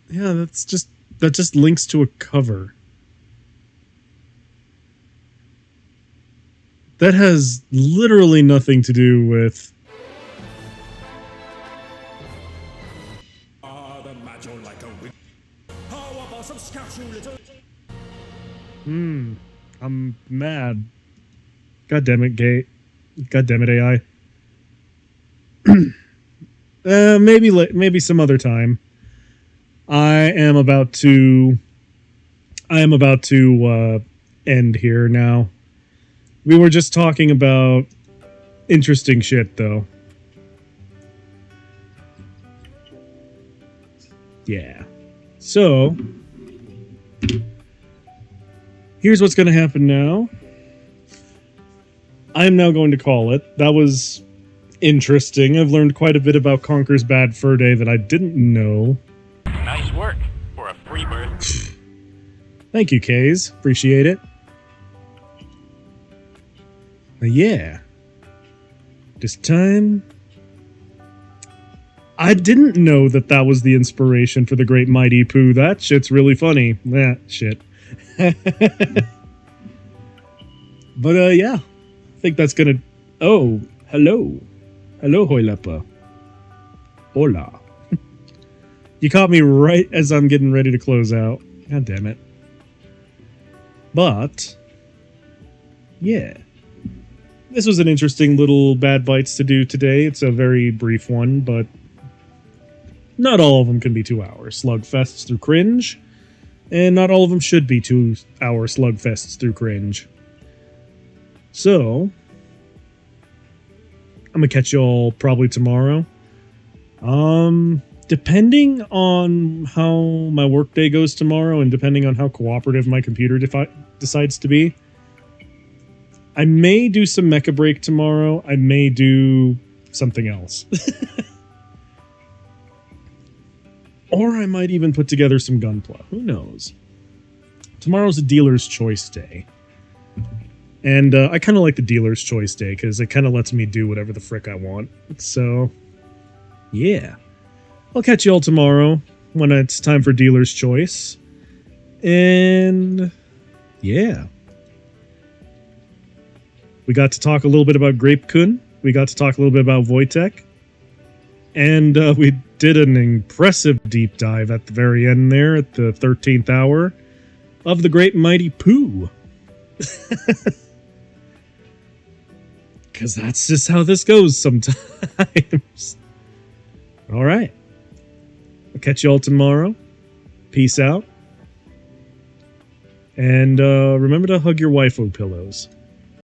Yeah, that just links to a cover. That has literally nothing to do with I'm mad. God damn it, Gate. God damn it, AI. Maybe some other time. I am about to end here now. We were just talking about interesting shit, though. Yeah. So, here's what's going to happen now. I'm now going to call it. That was interesting. I've learned quite a bit about Conker's Bad Fur Day that I didn't know. Nice work for a free bird. Thank you, Kays. Appreciate it. Yeah. This time... I didn't know that that was the inspiration for the Great Mighty Pooh. That shit's really funny. Shit. But, yeah. I think that's gonna... Oh, hello. Hello, Hoilepa. Hola. You caught me right as I'm getting ready to close out. God damn it. But... yeah. This was an interesting little Bad Bites to do today. It's a very brief one, but... not all of them can be 2 hours. Slugfests through cringe. And not all of them should be 2 hour slugfests through cringe. So, I'm gonna catch y'all probably tomorrow. Depending on how my workday goes tomorrow, and depending on how cooperative my computer decides to be, I may do some Mecha Break tomorrow. I may do something else. Or I might even put together some Gunpla. Who knows? Tomorrow's a dealer's choice day. And I kind of like the dealer's choice day because it kind of lets me do whatever the frick I want. So, yeah. I'll catch you all tomorrow when it's time for dealer's choice. And, yeah. We got to talk a little bit about Grape-kun. We got to talk a little bit about Wojtek. And we did an impressive deep dive at the very end there at the 13th hour of the Great and Mighty Pooh. Because that's just how this goes sometimes. All right. I'll catch you all tomorrow. Peace out. And remember to hug your waifu pillows.